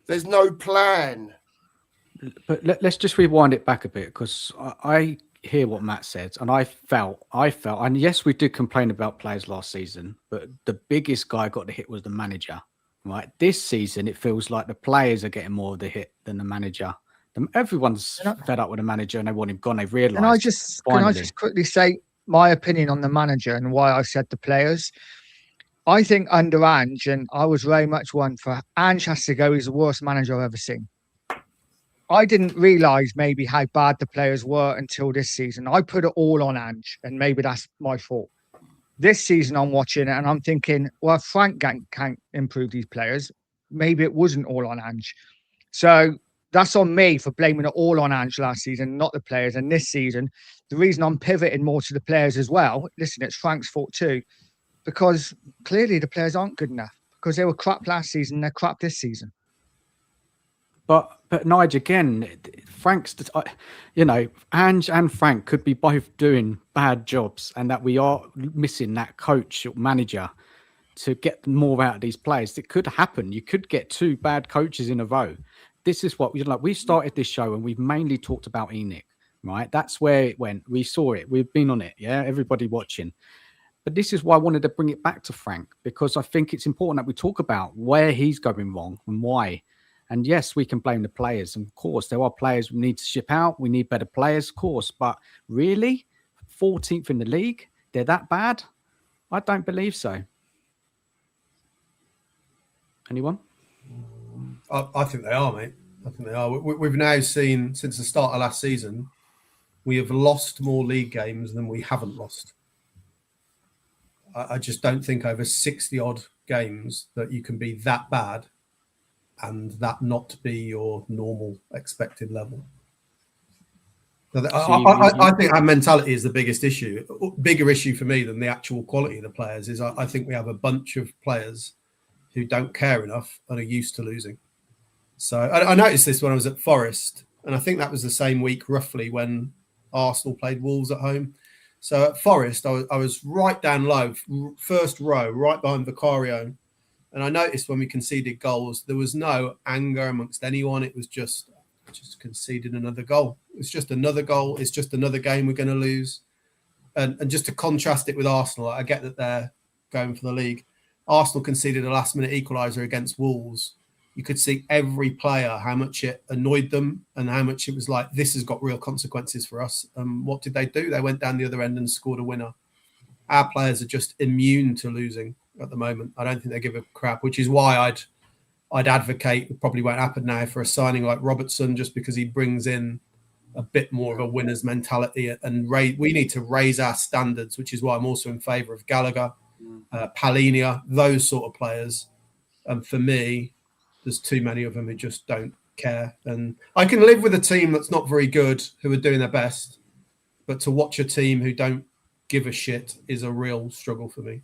There's no plan. But let's just rewind it back a bit, because I hear what Matt said, and I felt, and yes, we did complain about players last season, but the biggest guy got the hit was the manager, right? This season, it feels like the players are getting more of the hit than the manager. Everyone's fed up with the manager and they want him gone. They've realised. Can I just quickly say my opinion on the manager and why I said the players? I think under Ange, and I was very much one for Ange has to go. He's the worst manager I've ever seen. I didn't realise maybe how bad the players were until this season. I put it all on Ange, and maybe that's my fault. This season I'm watching it and I'm thinking, well, if Frank can't improve these players, maybe it wasn't all on Ange. So that's on me for blaming it all on Ange last season, not the players. And this season, the reason I'm pivoting more to the players as well, listen, it's Frank's fault too, because clearly the players aren't good enough, because they were crap last season, they're crap this season. But Nige, again, Frank's, Ange and Frank could be both doing bad jobs, and that we are missing that coach or manager to get more out of these players. It could happen. You could get 2 bad coaches in a row. This is what we started this show and we've mainly talked about Enoch, right? That's where it went. We saw it. We've been on it. Yeah. Everybody watching. But this is why I wanted to bring it back to Frank, because I think it's important that we talk about where he's going wrong and why. And yes, we can blame the players. And of course, there are players we need to ship out. We need better players, of course. But really, 14th in the league, they're that bad? I don't believe so. Anyone? I think they are, mate. I think they are. We've now seen, since the start of last season, we have lost more league games than we haven't lost. I just don't think over 60-odd games that you can be that bad and that not be your normal expected level. I think our mentality is the biggest issue. Bigger issue for me than the actual quality of the players is I think we have a bunch of players who don't care enough and are used to losing. So I noticed this when I was at Forest, and I think that was the same week roughly when Arsenal played Wolves at home. So at Forest, I was right down low, first row, right behind Vicario. And I noticed when we conceded goals, there was no anger amongst anyone. It was just conceded another goal. It's just another goal. It's just another game we're going to lose. And just to contrast it with Arsenal, I get that they're going for the league. Arsenal conceded a last-minute equaliser against Wolves. You could see every player, how much it annoyed them and how much it was like, this has got real consequences for us. What did they do? They went down the other end and scored a winner. Our players are just immune to losing at the moment. I don't think they give a crap, which is why I'd advocate, it probably won't happen now, for a signing like Robertson, just because he brings in a bit more of a winner's mentality. And we need to raise our standards, which is why I'm also in favour of Gallagher, Palhinha, those sort of players. And for me, there's too many of them who just don't care. And I can live with a team that's not very good, who are doing their best, but to watch a team who don't give a shit is a real struggle for me.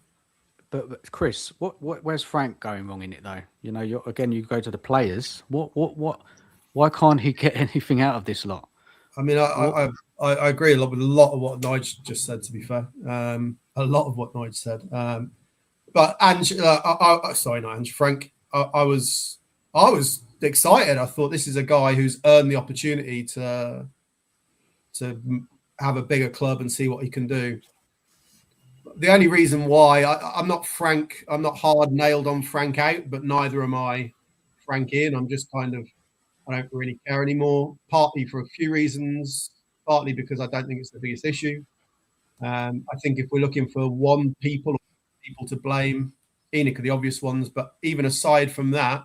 But Chris, where's Frank going wrong in it though? You know, you go to the players. Why can't he get anything out of this lot? I mean, I agree a lot with a lot of what Nige just said. To be fair, a lot of what Nige said. But Ange, sorry, not Ange, Frank. I was excited. I thought this is a guy who's earned the opportunity to have a bigger club and see what he can do. The only reason why I'm not hard nailed on Frank out, but neither am I Frank in. I'm just kind of, I don't really care anymore. Partly for a few reasons, partly because I don't think it's the biggest issue. I think if we're looking for people to blame, Enoch are the obvious ones. But even aside from that,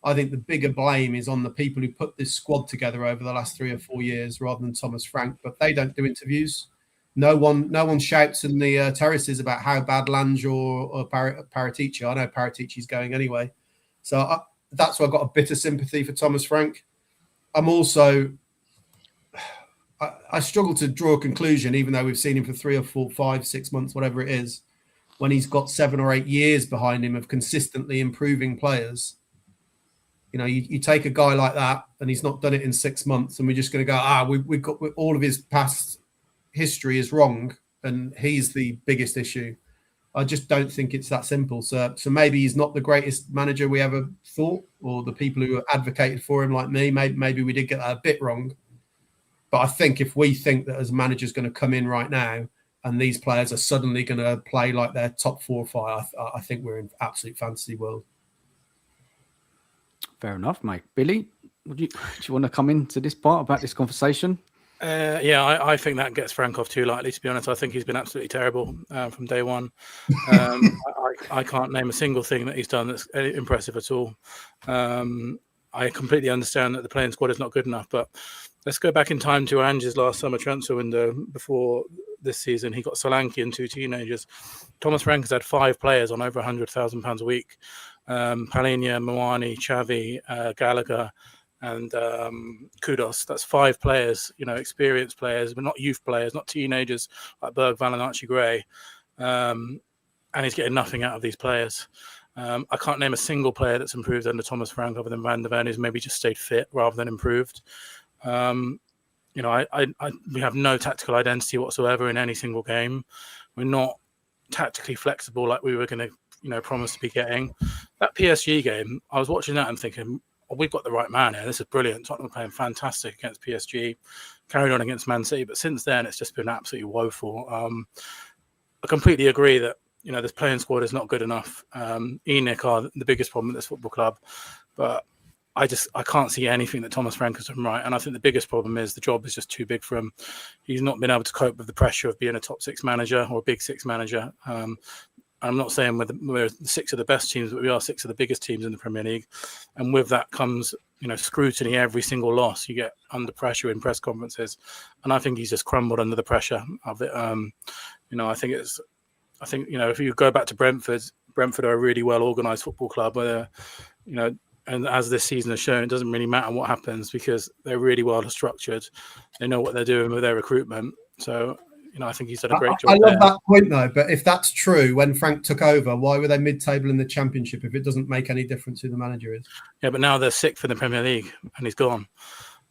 I think the bigger blame is on the people who put this squad together over the last 3 or 4 years, rather than Thomas Frank. But they don't do interviews. No one shouts in the terraces about how bad Lange or Paratici. I know Paratici's going anyway. So that's why I've got a bit of sympathy for Thomas Frank. I'm also, I struggle to draw a conclusion, even though we've seen him for 3 or 4, 5, 6 months, whatever it is, when he's got 7 or 8 years behind him of consistently improving players. You know, you take a guy like that and he's not done it in 6 months, and we're just going to go, we've got all of his past history is wrong and he's the biggest issue. I just don't think it's that simple. So maybe he's not the greatest manager we ever thought, or the people who advocated for him like me, maybe we did get that a bit wrong. But I think if we think that as a manager is going to come in right now and these players are suddenly going to play like they're top 4 or 5, I think we're in absolute fantasy world. Fair enough, mate. Billy, do you want to come into this part about this conversation? I think that gets Frank off too lightly, to be honest. I think he's been absolutely terrible from day one. I can't name a single thing that he's done that's impressive at all. I completely understand that the playing squad is not good enough, but let's go back in time to Ange's last summer transfer window. Before this season, he got Solanke and 2 teenagers. Thomas Frank has had 5 players on over £100,000 a week. Palhinha, Moani, Xavi, Gallagher, and Kudos. That's 5 players, experienced players, but not youth players, not teenagers like Berg, Van and Archie Gray. And he's getting nothing out of these players. I can't name a single player that's improved under Thomas Frank other than Van der Ven, who's maybe just stayed fit rather than improved. We have no tactical identity whatsoever in any single game. We're not tactically flexible like we were going to, promise to be getting. That PSG game, I was watching that and thinking, we've got the right man here. This is brilliant. Tottenham playing fantastic against PSG, carried on against Man City, but since then it's just been absolutely woeful. I completely agree that this playing squad is not good enough. Enoch are the biggest problem at this football club, but I can't see anything that Thomas Frank has done right. And I think the biggest problem is the job is just too big for him. He's not been able to cope with the pressure of being a top 6 manager or a big 6 manager. I'm not saying we're 6 of the best teams, but we are 6 of the biggest teams in the Premier League. And with that comes scrutiny every single loss. You get under pressure in press conferences, and I think he's just crumbled under the pressure of it. I think if you go back to Brentford are a really well organised football club where, and as this season has shown, it doesn't really matter what happens because they're really well structured. They know what they're doing with their recruitment. So, I think he's done a great job. I love that point, though. But if that's true, when Frank took over, why were they mid-table in the Championship if it doesn't make any difference who the manager is? Yeah, but now they're sixth in the Premier League and he's gone.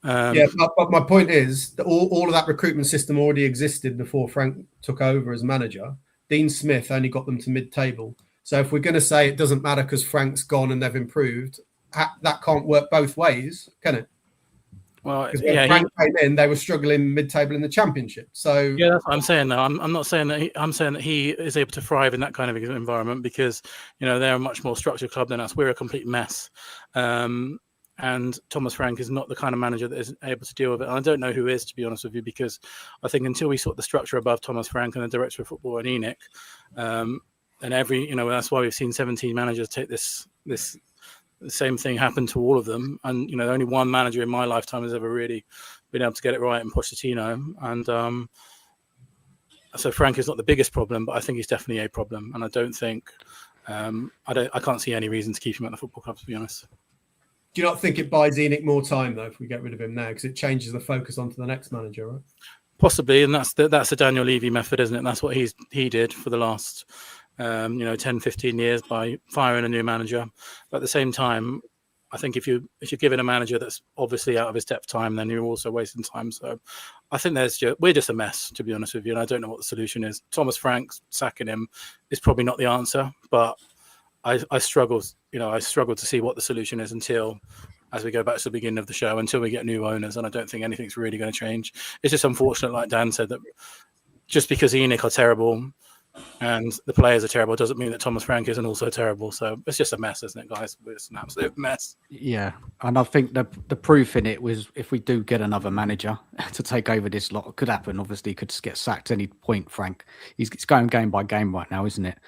But my point is that all of that recruitment system already existed before Frank took over as manager. Dean Smith only got them to mid-table. So if we're going to say it doesn't matter because Frank's gone and they've improved, that can't work both ways, can it? Well, because when Frank came in, they were struggling mid-table in the Championship. So that's what I'm saying. Though I'm not saying that. I'm saying that he is able to thrive in that kind of environment because they're a much more structured club than us. We're a complete mess, and Thomas Frank is not the kind of manager that is able to deal with it. And I don't know who is, to be honest with you, because I think until we sort the structure above Thomas Frank and the director of football and Enoch, and that's why we've seen 17 managers take this. The same thing happened to all of them, and only one manager in my lifetime has ever really been able to get it right, and Pochettino. And so Frank is not the biggest problem, but I think he's definitely a problem. And I don't think I can't see any reason to keep him at the football club, to be honest. Do you not think it buys Enoch more time though if we get rid of him now, because it changes the focus onto the next manager, right? Possibly, and that's the Daniel Levy method, isn't it? That's what he did for the last 10, 15 years by firing a new manager. But at the same time, I think if you're giving a manager that's obviously out of his depth time, then you're also wasting time. So I think we're just a mess, to be honest with you. And I don't know what the solution is. Thomas Frank sacking him is probably not the answer, but I struggle to see what the solution is until, as we go back to the beginning of the show, until we get new owners. And I don't think anything's really going to change. It's just unfortunate, like Dan said, that just because Enoch are terrible and the players are terrible doesn't mean that Thomas Frank isn't also terrible. So it's just a mess, isn't it, guys? It's an absolute mess. Yeah, and I think the proof in it was if we do get another manager to take over this lot, it could happen. Obviously, he could just get sacked any point, Frank. It's going game by game right now, isn't it?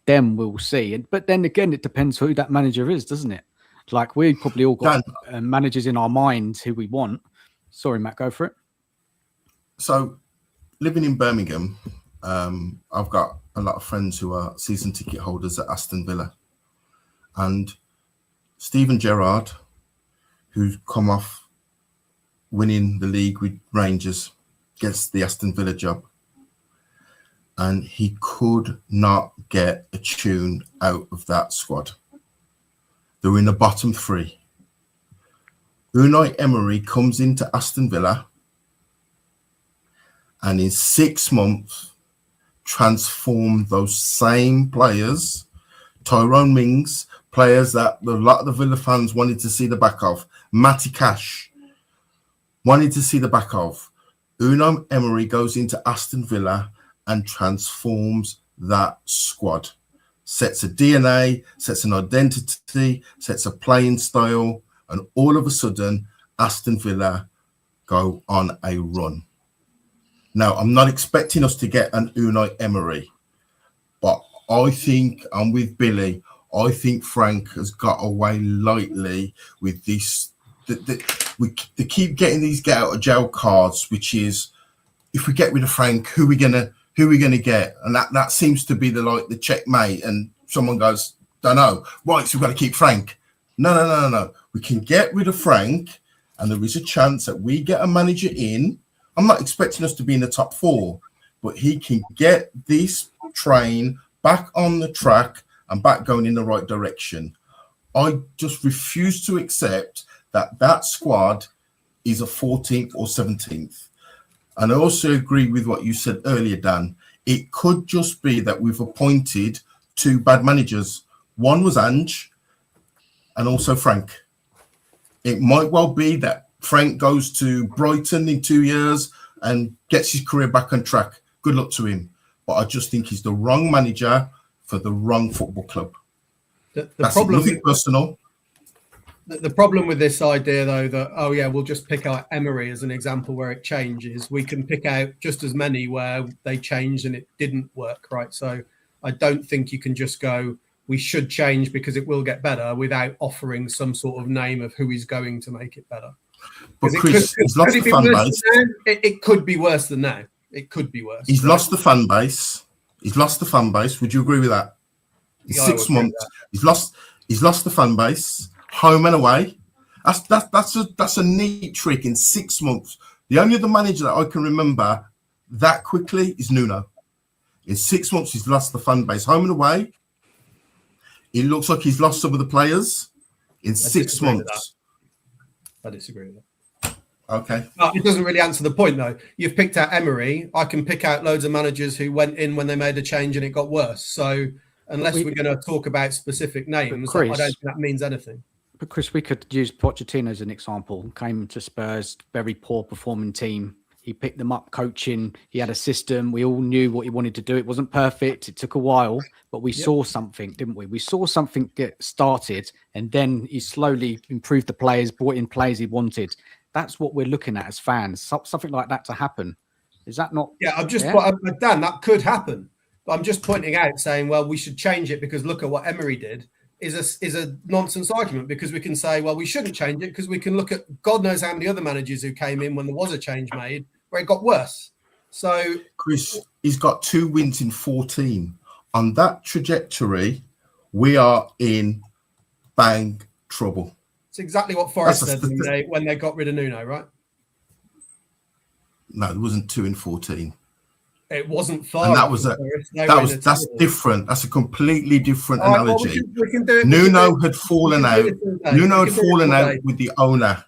Then we'll see. But then again, it depends who that manager is, doesn't it? Like we probably all got managers in our minds who we want. Sorry, Matt, go for it. So living in Birmingham, I've got a lot of friends who are season ticket holders at Aston Villa, and Steven Gerrard, who's come off winning the league with Rangers, gets the Aston Villa job, and he could not get a tune out of that squad. They were in the bottom three. Unai Emery comes into Aston Villa, and in 6 months transformed those same players, Tyrone Mings, players that a lot of the Villa fans wanted to see the back of, Matty Cash wanted to see the back of. Unai Emery goes into Aston Villa and transforms that squad, sets a DNA, sets an identity, sets a playing style, and all of a sudden, Aston Villa go on a run. Now, I'm not expecting us to get an Unai Emery, but I think I'm with Billy. I think Frank has got away lightly with this. They keep getting these get out of jail cards, which is if we get rid of Frank, who are we gonna get? And that seems to be the checkmate. And someone goes, don't know. Right, so we've got to keep Frank. No. We can get rid of Frank, and there is a chance that we get a manager in. I'm not expecting us to be in the top 4, but he can get this train back on the track and back going in the right direction. I just refuse to accept that squad is a 14th or 17th. And I also agree with what you said earlier, Dan. It could just be that we've appointed 2 bad managers. One was Ange and also Frank. It might well be that Frank goes to Brighton in 2 years and gets his career back on track. Good luck to him. But I just think he's the wrong manager for the wrong football club. That's nothing personal. The problem with this idea, though, that, we'll just pick out Emery as an example where it changes. We can pick out just as many where they changed and it didn't work, right? So I don't think you can just go, we should change because it will get better, without offering some sort of name of who is going to make it better. But Chris, he's lost the fan base. It could be worse than now. It could be worse. He's lost the fan base. He's lost the fan base. Would you agree with that? In 6 months, he's lost the fan base, home and away. That's a neat trick in 6 months. The only other manager that I can remember that quickly is Nuno. In 6 months, he's lost the fan base, home and away. It looks like he's lost some of the players in 6 months. I disagree with that. Okay. It doesn't really answer the point, though. You've picked out Emery. I can pick out loads of managers who went in when they made a change and it got worse. So unless we're going to talk about specific names, Chris, I don't think that means anything. But Chris, we could use Pochettino as an example. Came to Spurs, very poor performing team. He picked them up coaching. He had a system. We all knew what he wanted to do. It wasn't perfect. It took a while, but we saw something, didn't we? We saw something get started, and then he slowly improved the players, brought in players he wanted. That's what we're looking at as fans. Something like that to happen. Is that not? Yeah, Dan, that could happen. But I'm just pointing out, saying, well, we should change it because look at what Emery did. Is a nonsense argument, because we can say, well, we shouldn't change it because we can look at God knows how many other managers who came in when there was a change made where it got worse. So Chris, he's got 2 wins in 14. On that trajectory, we are in bang trouble. It's exactly what Forest said when they got rid of Nuno, right? No, there wasn't 2 in 14. It wasn't far. And that's different. That's a completely different analogy. We can do it. Nuno had fallen out. Nuno had fallen out with the owner.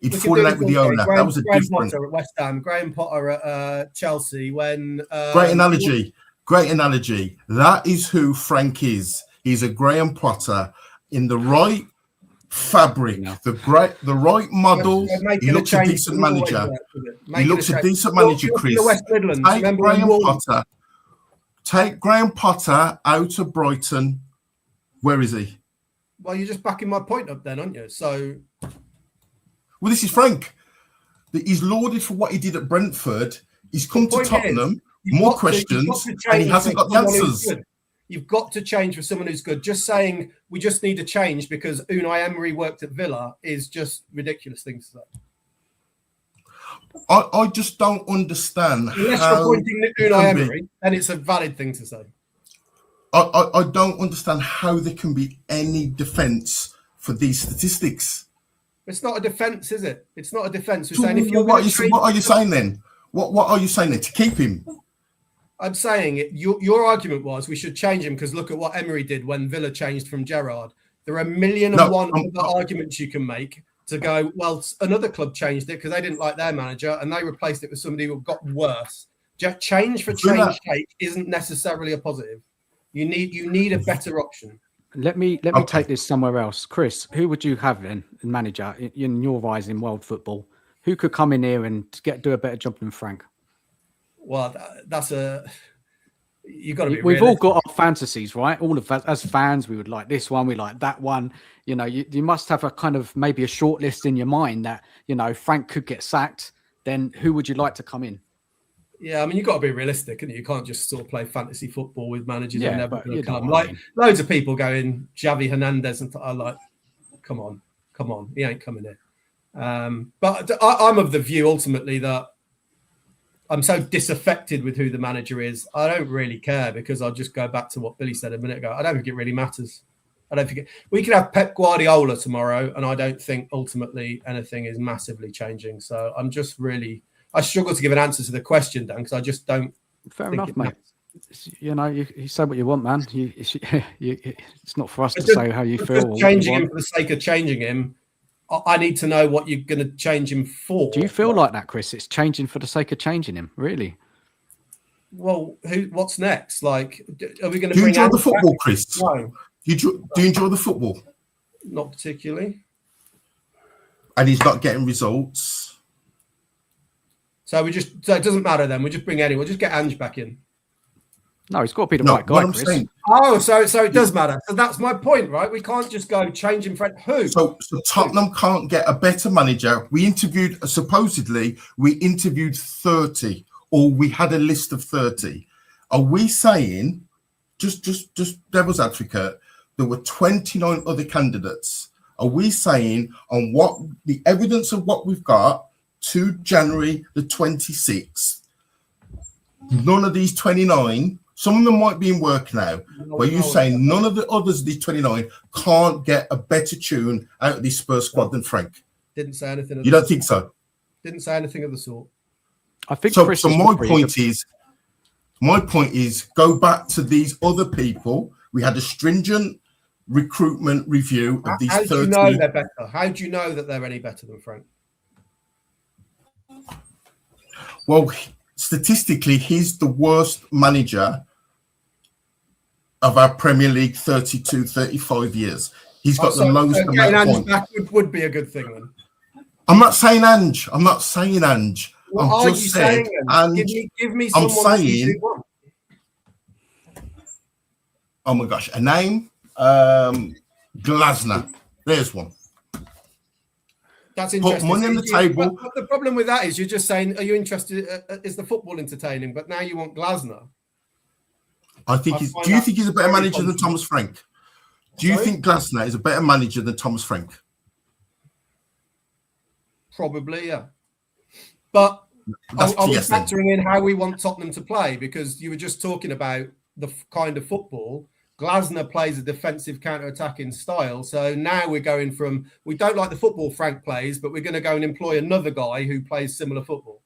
He'd fallen out with the owner. That was a different. Potter at West Ham, Graham Potter at Chelsea. When great analogy. Great analogy. That is who Frank is. He's a Graham Potter in the right fabric, the right model. He looks a decent manager. He looks a decent manager, Chris. Take Graham Potter out of Brighton. Where is he? Well, you're just backing my point up then, aren't you? So, well, this is Frank. He's lauded for what he did at Brentford. He's come to Tottenham, more questions, and he hasn't got the answers. You've got to change for someone who's good. Just saying we just need to change because Unai Emery worked at Villa is just ridiculous things to say. I just don't understand. Unless you're pointing at Unai Emery, then it's a valid thing to say. I don't understand how there can be any defence for these statistics. It's not a defence, is it? It's not a defence. What are you saying then? What are you saying then? To keep him? I'm saying your argument was we should change him because look at what Emery did when Villa changed from Gerrard. There are 1,000,001 other arguments you can make to go, well, another club changed it because they didn't like their manager and they replaced it with somebody who got worse. Just change for change sake isn't necessarily a positive. You need a better option. Let me take this somewhere else. Chris, who would you have then, manager, in your eyes in world football? Who could come in here and do a better job than Frank? Well, you've got to be. We've all got our fantasies, right? All of us as fans, we would like this one, we like that one. You know, you must have a kind of maybe a short list in your mind that, you know, Frank could get sacked. Then who would you like to come in? Yeah, I mean, you've got to be realistic, and you can't just sort of play fantasy football with managers who never going to come. Like loads of people going Xavi Hernandez, and I'm like, come on, he ain't coming in. But I'm of the view ultimately that I'm so disaffected with who the manager is. I don't really care because I'll just go back to what Billy said a minute ago. I don't think it really matters. I don't think we could have Pep Guardiola tomorrow, and I don't think ultimately anything is massively changing. So I'm just really. I struggle to give an answer to the question, Dan, because I just don't. Fair enough, mate. You know, you say what you want, man. It's not for us to say how you feel. Changing him for the sake of changing him, I need to know what you're going to change him for. Do you feel like that, Chris? It's changing for the sake of changing him, really? Well, what's next? Like, are we going to? Do you enjoy the football, Chris? No. Do you enjoy the football? Not particularly. And he's not getting results. So it doesn't matter then. We just bring anyone. We'll just get Ange back in. No, he's got to be the right guy, Chris. Saying, so it does matter. So that's my point, right? We can't just go change him for who. So Tottenham can't get a better manager. We interviewed 30, or we had a list of 30. Are we saying, just devil's advocate, there were 29 other candidates. Are we saying on what the evidence of what we've got to January the 26th, none of these 29, some of them might be in work now, but you're saying none of the others, these 29, can't get a better tune out of this Spurs squad than Frank? Didn't say anything. You don't think so? Didn't say anything of the sort. I think so. Chris So my point is, go back to these other people. We had a stringent recruitment review of these. How do you know they're better? How do you know that they're any better than Frank? Well, statistically, he's the worst manager of our Premier League 32, 35 years. He's got the lowest amount of points. Back would be a good thing then. I'm not saying Ange. What I'm just saying. Give me someone. I'm saying. Oh my gosh, a name. Glasner. There's one. That's interesting. Put money on the table. But the problem with that is you're just saying, are you interested? Is the football entertaining? But now you want Glasner. I think he's. Do you think he's a better manager than Thomas Frank? Do you think Glasner is a better manager than Thomas Frank? Probably, yeah. But are we factoring in how we want Tottenham to play? Because you were just talking about the kind of football. Glasner plays a defensive counter-attacking style. So now we're going from, we don't like the football Frank plays, but we're going to go and employ another guy who plays similar football.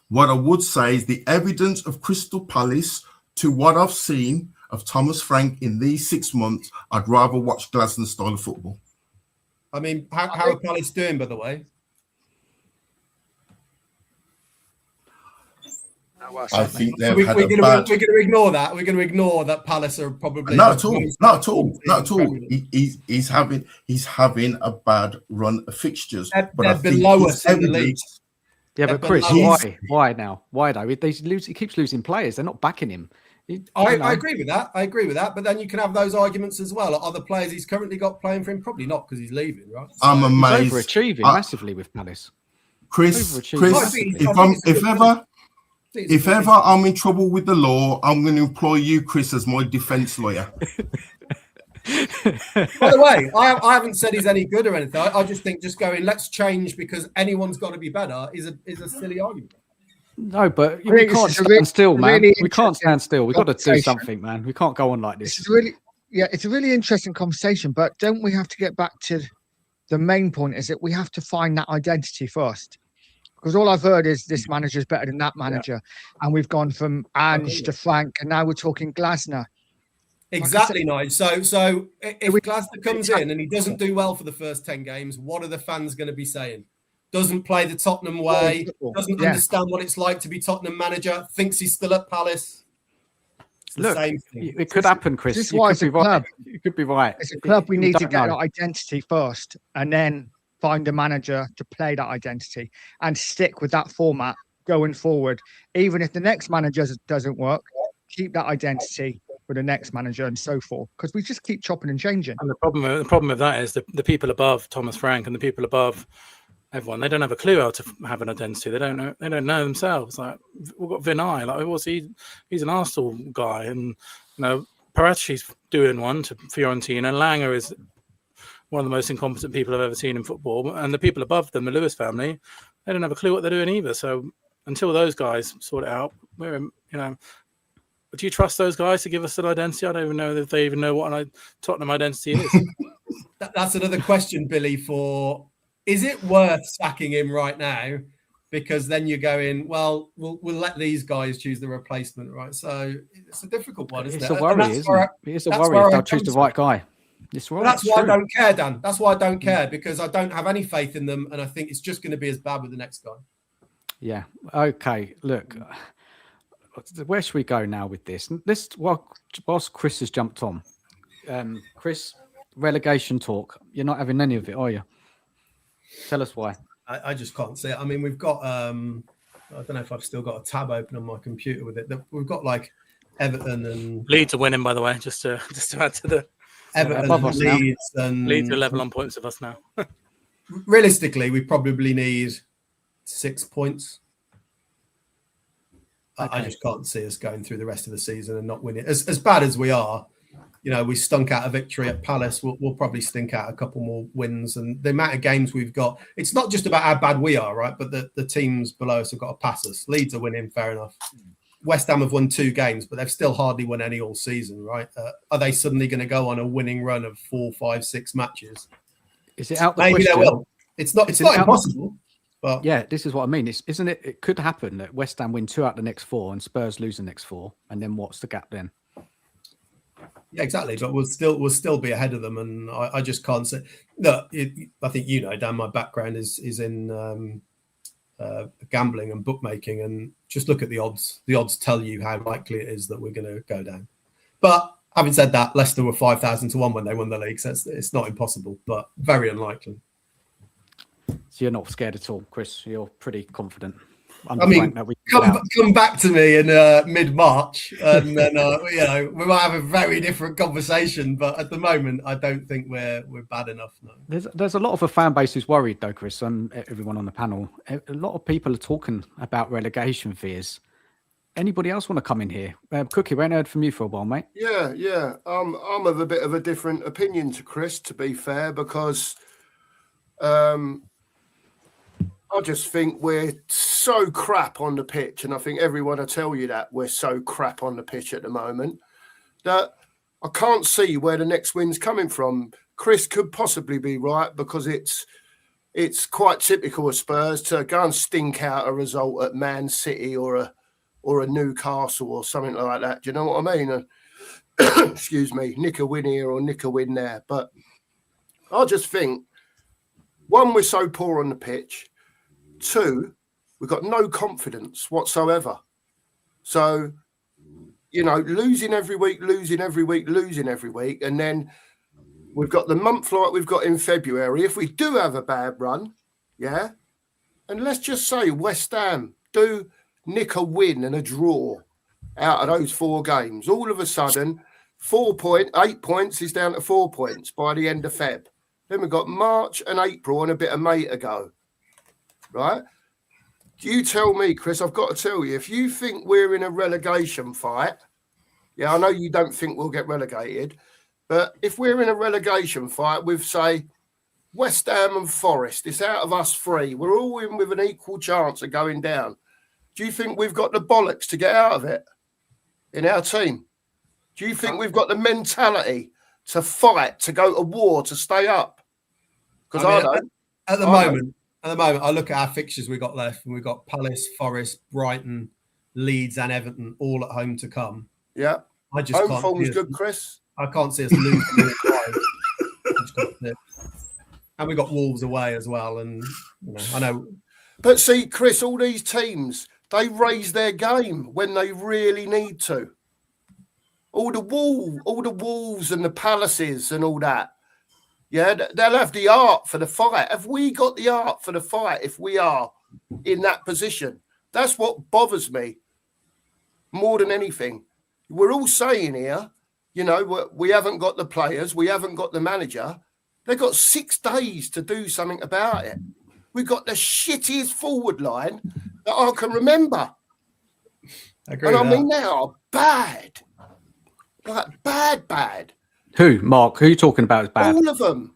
What I would say is the evidence of Crystal Palace to what I've seen of Thomas Frank in these 6 months, I'd rather watch Glasner's style of football. I mean, how are Palace doing, by the way? I think they've we're going to ignore that. We're going to ignore that Palace are probably not at all. He's having a bad run of fixtures. They're below us in the league. Yeah, but Chris, why now? Why though? He keeps losing players. They're not backing him. I agree with that. But then you can have those arguments as well. Are the players he's currently got playing for him? Probably not, because he's leaving, right? So I'm amazed. He's overachieving massively with Palace. Chris, if ever I'm in trouble with the law, I'm going to employ you, Chris, as my defense lawyer. By the way, I haven't said he's any good or anything. I just think just going, let's change because anyone's got to be better is a silly argument. No, but we can't stand still, man. We can't stand still. We've got to do something, man. We can't go on like this. It's a really interesting conversation, but don't we have to get back to the main point is that we have to find that identity first. Because all I've heard is this manager is better than that manager. And we've gone from Ange to Frank, and now we're talking Glasner. Exactly, Nige. So if Glasner comes in and he doesn't do well for the first 10 games, what are the fans going to be saying? Doesn't play the Tottenham way, doesn't understand what it's like to be Tottenham manager, thinks he's still at Palace. Look, it could happen, Chris. This is why it's a club. You could be right. It's a club we need to get our identity first and then find a manager to play that identity and stick with that format going forward. Even if the next manager doesn't work, keep that identity for the next manager and so forth. Because we just keep chopping and changing. And the problem with that is the people above Thomas Frank and the people above everyone, they don't have a clue how to have an identity. They don't know themselves. Like we've got Vinay, like he's an Arsenal guy, and Parati's doing one to Fiorentina. Langer is one of the most incompetent people I've ever seen in football, and the people above them, the Lewis family, they don't have a clue what they're doing either. So until those guys sort it out, do you trust those guys to give us an identity? I don't even know if they even know what a Tottenham identity is. That's another question, Billy. Is it worth sacking him right now? Because then you're going, well, we'll let these guys choose the replacement, right? So it's a difficult one, isn't it? It's a worry, isn't it? It's a worry if they'll choose the right guy. That's why I don't care, Dan. That's why I don't care, because I don't have any faith in them, and I think it's just going to be as bad with the next guy. Yeah. Okay. Look, where should we go now with this? Whilst Chris has jumped on, Chris, relegation talk. You're not having any of it, are you? Tell us why. I just can't see it. I mean, we've got. I don't know if I've still got a tab open on my computer with it. We've got like Everton and Leeds are winning, by the way. Just to add to the. Everton and Leeds and Leeds are level on points of us now. Realistically, we probably need 6 points. Okay. I just can't see us going through the rest of the season and not winning. As bad as we are, we stunk out a victory at Palace. We'll probably stink out a couple more wins. And the amount of games we've got, it's not just about how bad we are, right? But the teams below us have got to pass us. Leeds are winning, fair enough. West Ham have won 2 games, but they've still hardly won any all season, right? Are they suddenly going to go on a winning run of 4, 5, 6 matches? Is it out the Maybe question? they will. It's not impossible. But yeah, this is what I mean. Isn't it? It could happen that West Ham win 2 out the next 4 and Spurs lose the next 4, and then what's the gap then? Yeah, exactly. But we'll still be ahead of them, and I just can't say. Look, I think Dan. My background is in gambling and bookmaking, and just look at the odds. The odds tell you how likely it is that we're going to go down. But having said that, Leicester were 5,000 to 1 when they won the league, so it's not impossible, but very unlikely. So you're not scared at all, Chris? You're pretty confident. I mean, come back to me in mid-March, and then we might have a very different conversation. But at the moment, I don't think we're bad enough. No. There's a lot of a fan base who's worried, though, Chris, and everyone on the panel. A lot of people are talking about relegation fears. Anybody else want to come in here? Cookie, we ain't heard from you for a while, mate. Yeah. I'm of a bit of a different opinion to Chris, to be fair, because I just think we're so crap on the pitch, and I think everyone will tell you that we're so crap on the pitch at the moment that I can't see where the next win's coming from. Chris could possibly be right, because it's quite typical of Spurs to go and stink out a result at Man City or a Newcastle or something like that. Do you know what I mean? Excuse me, nick a win here or nick a win there. But I just think, one, we're so poor on the pitch. 2, we've got no confidence whatsoever. So, losing every week, and then we've got the month like we've got in February. If we do have a bad run, yeah, and let's just say West Ham do nick a win and a draw out of those 4 games, all of a sudden 8 points is down to 4 points by the end of Feb. Then we've got March and April and a bit of May to go. Right? You tell me, Chris, I've got to tell you, if you think we're in a relegation fight, yeah, I know you don't think we'll get relegated, but if we're in a relegation fight with, say, West Ham and Forest, it's out of us 3. We're all in with an equal chance of going down. Do you think we've got the bollocks to get out of it in our team? Do you think we've got the mentality to fight, to go to war, to stay up? Because I don't. At the moment, I look at our fixtures we got left, and we've got Palace, Forest, Brighton, Leeds, and Everton all at home to come. Yeah. I just home form's good, Chris. I can't see us losing. And we got Wolves away as well, and I know. But see, Chris, all these teams, they raise their game when they really need to. All the Wolves and the Palaces and all that. Yeah, they'll have the art for the fight. Have we got the art for the fight if we are in that position? That's what bothers me more than anything. We're all saying here, we haven't got the players, we haven't got the manager. They've got 6 days to do something about it. We've got the shittiest forward line that I can remember. I mean, they are bad. Like, bad. Who, Mark? Who are you talking about is bad? All of them.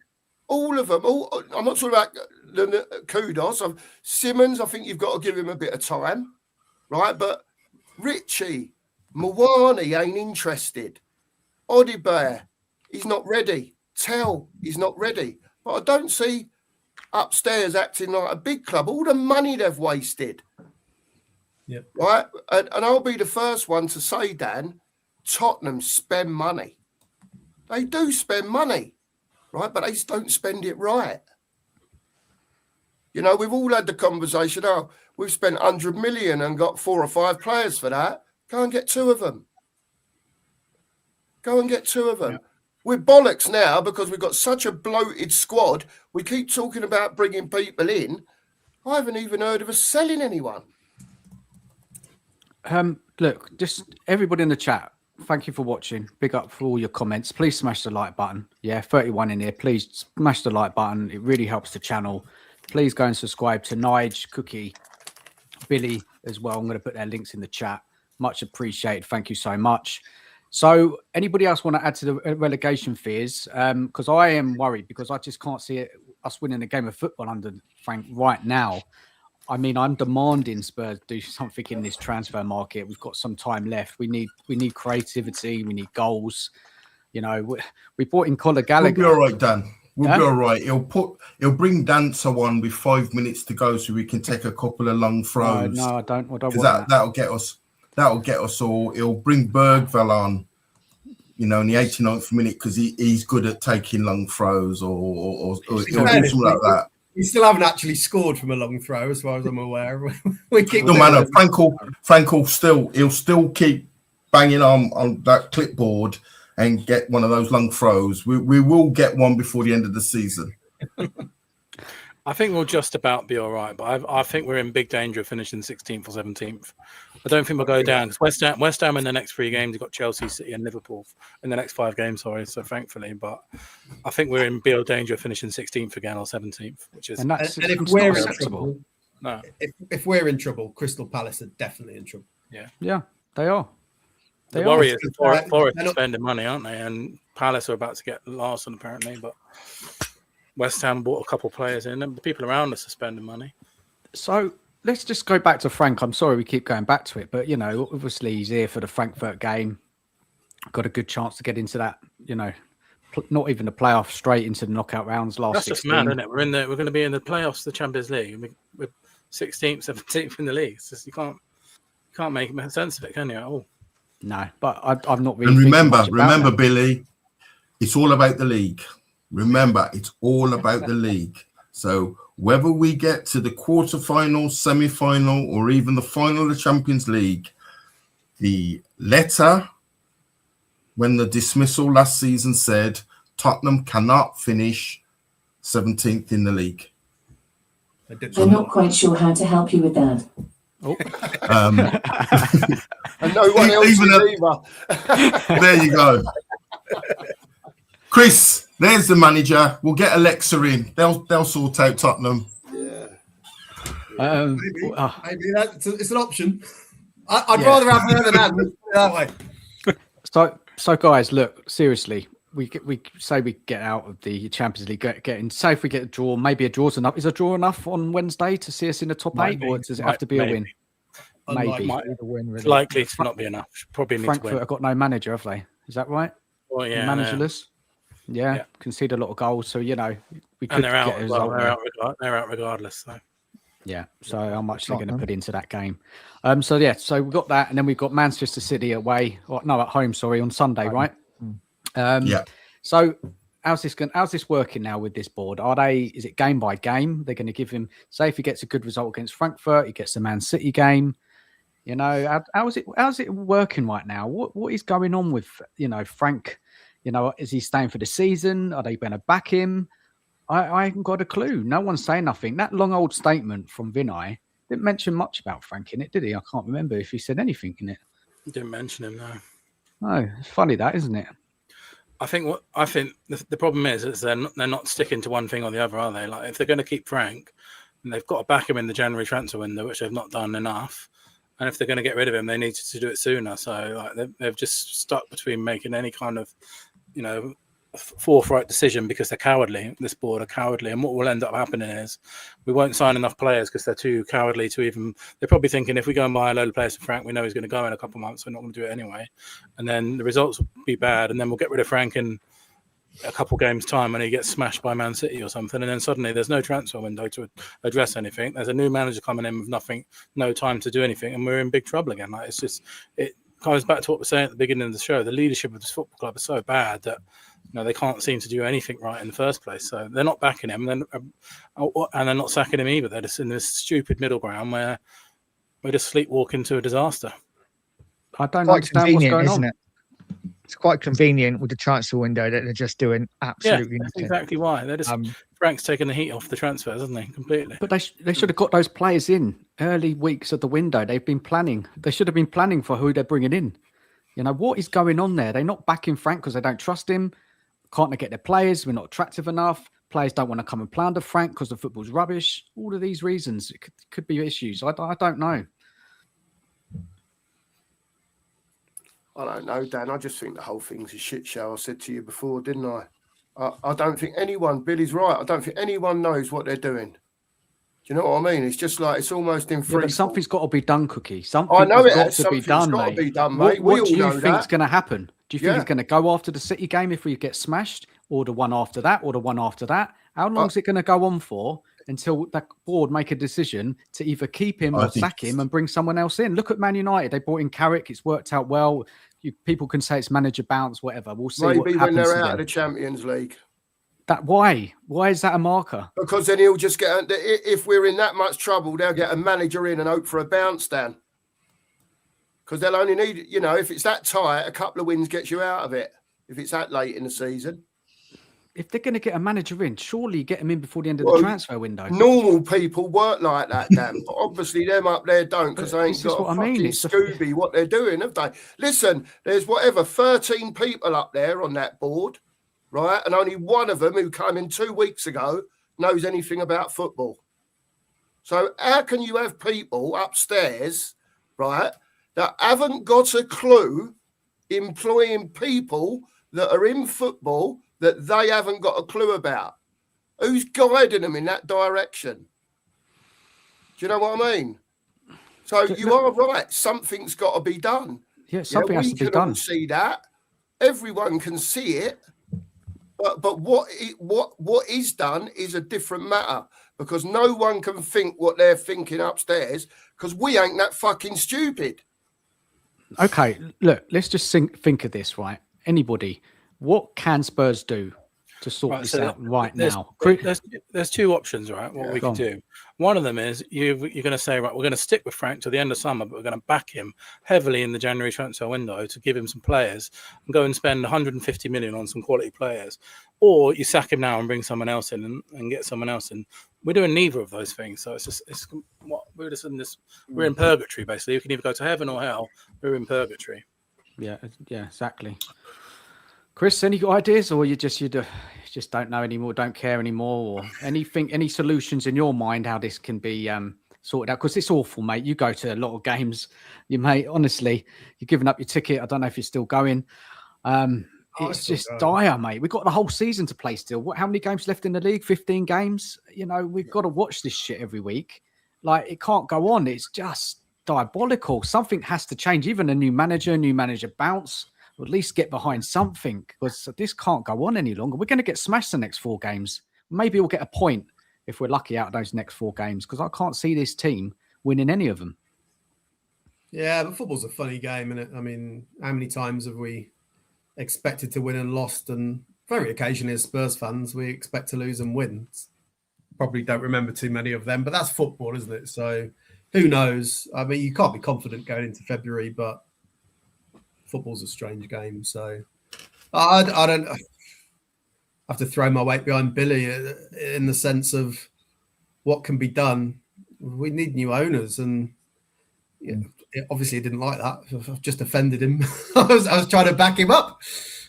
I'm not talking about the kudos. Simmons, I think you've got to give him a bit of time, right? But Richie, Mawani ain't interested. Odibert, he's not ready. Tell, he's not ready. But I don't see upstairs acting like a big club. All the money they've wasted. Yep. Right? And I'll be the first one to say, Dan, Tottenham spend money. They do spend money, right? But they just don't spend it right. We've all had the conversation, we've spent 100 million and got 4 or 5 players for that. Go and get 2 of them. Yeah. We're bollocks now because we've got such a bloated squad. We keep talking about bringing people in. I haven't even heard of us selling anyone. Look, just everybody in the chat, thank you for watching. Big up for all your comments. Please smash the like button. Yeah, 31 in here. Please smash the like button. It really helps the channel. Please go and subscribe to Nige, Cookie, Billy as well. I'm going to put their links in the chat. Much appreciated. Thank you so much. So, anybody else want to add to the relegation fears? Because I am worried because I just can't see us winning a game of football under Frank right now. I mean, I'm demanding Spurs do something in this transfer market. We've got some time left. We need creativity. We need goals. You know, we brought in Conor Gallagher. We'll be all right, Dan. We'll be all right. He'll bring Dancer on with 5 minutes to go, so we can take a couple of long throws. No, I don't want that. That'll get us. That'll get us all. He'll bring Bergvall on, in the 89th minute because he's good at taking long throws or he'll do something like that. We still haven't actually scored from a long throw, as far as I'm aware. We keep no matter. Frank will still keep banging on that clipboard and get one of those long throws. We will get one before the end of the season. I think we'll just about be all right, but I think we're in big danger of finishing 16th or 17th. I don't think we'll go down because West Ham in the next 3 games, you've got Chelsea, City, and Liverpool in the next 5 games. Sorry, so thankfully, but I think we're in real danger of finishing 16th again or 17th, which is and if we're in trouble, if we're in trouble, Crystal Palace are definitely in trouble. Yeah, they are. The Warriors, Forest are spending money, aren't they? And Palace are about to get Larson apparently, but West Ham bought a couple of players in, and the people around us are spending money. So let's just go back to Frank. I'm sorry we keep going back to it, but obviously he's here for the Frankfurt game. Got a good chance to get into that. Not even the playoffs, straight into the knockout rounds. That's 16. Just mad, isn't it? We're going to be in the playoffs, the Champions League. We're 16th, 17th in the league. It's just, you can't make sense of it, can you? At all? No, but I'm not really. And remember, Billy, it's all about the league. Remember, it's all about the league. So whether we get to the quarterfinal, semi-final, or even the final of the Champions League, the letter when the dismissal last season said Tottenham cannot finish 17th in the league. I'm not quite sure how to help you with that. Oh. And no one else either. There you go. Chris, there's the manager. We'll get Alexa in. They'll sort out Tottenham. Yeah. Maybe it's an option. I'd rather have her than Adam that way. So guys, look, seriously, we say we get out of the Champions League, say if we get a draw, maybe a draw's enough. Is a draw enough on Wednesday to see us in the top 8, or does it have to be a win? Maybe. It's likely to not be enough. Probably need Frankfurt to win. have got no manager, have they? Is that right? Well, yeah, managerless. Yeah, concede a lot of goals. So we could and they're out. get a result. They're out regardless. So. Yeah. So how much they're going to put into that game? So we've got that, and then we've got Manchester City away. At home. Sorry, on Sunday, right? Yeah. So how's this working now with this board? Is it game by game? They're going to give him, say if he gets a good result against Frankfurt, he gets the Man City game. How's it working right now? What is going on with Frank? Is he staying for the season? Are they going to back him? I haven't got a clue. No one's saying nothing. That long old statement from Vinay didn't mention much about Frank in it, did he? I can't remember if he said anything in it. Didn't mention him, no. No, it's funny that, isn't it? I think the problem is they're not sticking to one thing or the other, are they? Like if they're going to keep Frank, and they've got to back him in the January transfer window, which they've not done enough. And if they're going to get rid of him, they need to do it sooner. So they've just stuck between making any kind of, forthright decision because they're cowardly. This board are cowardly, and what will end up happening is we won't sign enough players because they're too cowardly to even. They're probably thinking if we go and buy a load of players for Frank, we know he's going to go in a couple of months. We're not going to do it anyway, and then the results will be bad, and then we'll get rid of Frank in a couple of games' time when he gets smashed by Man City or something, and then suddenly there's no transfer window to address anything. There's a new manager coming in with no time to do anything, and we're in big trouble again. Like it comes back to what we're saying at the beginning of the show. The leadership of this football club is so bad that they can't seem to do anything right in the first place. So they're not backing him, and they're not sacking him either. They're just in this stupid middle ground where we're just sleepwalking to a disaster. I don't understand what's going on. It's quite convenient with the transfer window that they're just doing absolutely nothing. That's exactly why. They're just Frank's taking the heat off the transfers, hasn't he? Completely. But they should have got those players in early weeks of the window. They've been planning. They should have been planning for who they're bringing in. What is going on there? They're not backing Frank because they don't trust him. Can't they get their players? We're not attractive enough. Players don't want to come and play under Frank because the football's rubbish. All of these reasons. It could be issues. I don't know. I don't know, Dan. I just think the whole thing's a shit show. I said to you before, didn't I? I don't think anyone, Billy's right, I don't think anyone knows what they're doing. Do you know what I mean? It's just like, it's almost in free. But something's got to be done, Cookie. I know Something's got to be something's done, got mate. to be done, mate. What We do all you know think's that. going to happen? Do you think Yeah. he's going to go after the City game if we get smashed, or the one after that, or the one after that? How long is it going to go on for until the board make a decision to either keep him or sack him and bring someone else in? Look at Man United. They brought in Carrick. It's worked out well. People can say it's manager bounce, whatever. We'll see. Maybe what when happens they're to out them. of the Champions League. Why is that a marker? Because then he'll just get, if we're in that much trouble, they'll get a manager in and hope for a bounce, Dan. Because they'll only need, if it's that tight, a couple of wins gets you out of it. If it's that late in the season. If they're going to get a manager in, surely get him in before the end of the transfer window. Normal people work like that, Dan. But obviously them up there don't, because they ain't got a fucking Scooby what they're doing, have they? Listen, there's 13 people up there on that board, right? And only one of them who came in 2 weeks ago knows anything about football. So how can you have people upstairs, right, that haven't got a clue employing people that are in football that they haven't got a clue about? Who's guiding them in that direction? Do you know what I mean? So you are right. Something's got to be done. Yeah, something has to be done. We can all see that. Everyone can see it. But what is done is a different matter, because no one can think what they're thinking upstairs, because we ain't that fucking stupid. Okay, look, let's just think of this, right? Anybody, what can Spurs do to sort this out now? There's two options, right? What we can do. One of them is you're going to say, right, we're going to stick with Frank to the end of summer, but we're going to back him heavily in the January transfer window to give him some players and go and spend 150 million on some quality players. Or you sack him now and bring someone else in and get someone else in. We're doing neither of those things. So we're just in this, we're in purgatory, basically. You can either go to heaven or hell. We're in purgatory. Yeah, exactly. Chris, any ideas, or you just don't know anymore, don't care anymore, or any solutions in your mind how this can be sorted out? Because it's awful, mate. You go to a lot of games, honestly, you're giving up your ticket. I don't know if you're still going. It's just dire, mate. We've got the whole season to play still. How many games left in the league? 15 games. We've got to watch this shit every week. Like, it can't go on. It's just diabolical. Something has to change. Even a new manager bounce. Or at least get behind something, because this can't go on any longer. We're going to get smashed the next 4 games. Maybe we'll get a point if we're lucky out of those next 4 games, because I can't see this team winning any of them. Yeah, but football's a funny game, isn't it? I mean, how many times have we expected to win and lost? And very occasionally as Spurs fans, we expect to lose and win. Probably don't remember too many of them, but that's football, isn't it? So who knows? I mean, you can't be confident going into February, but football's a strange game, so I don't have to throw my weight behind Billy in the sense of what can be done. We need new owners, and obviously he didn't like that. I've just offended him. I was trying to back him up,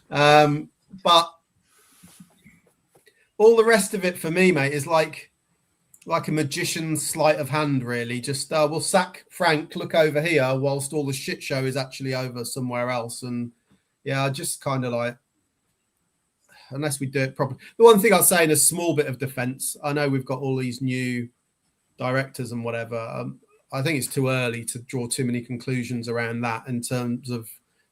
but all the rest of it for me, mate, is like a magician's sleight of hand, really. Just we'll sack Frank, look over here, whilst all the shit show is actually over somewhere else. And I just kind of like, unless we do it properly. The one thing I'll say in a small bit of defense, I know we've got all these new directors and whatever. I think it's too early to draw too many conclusions around that in terms of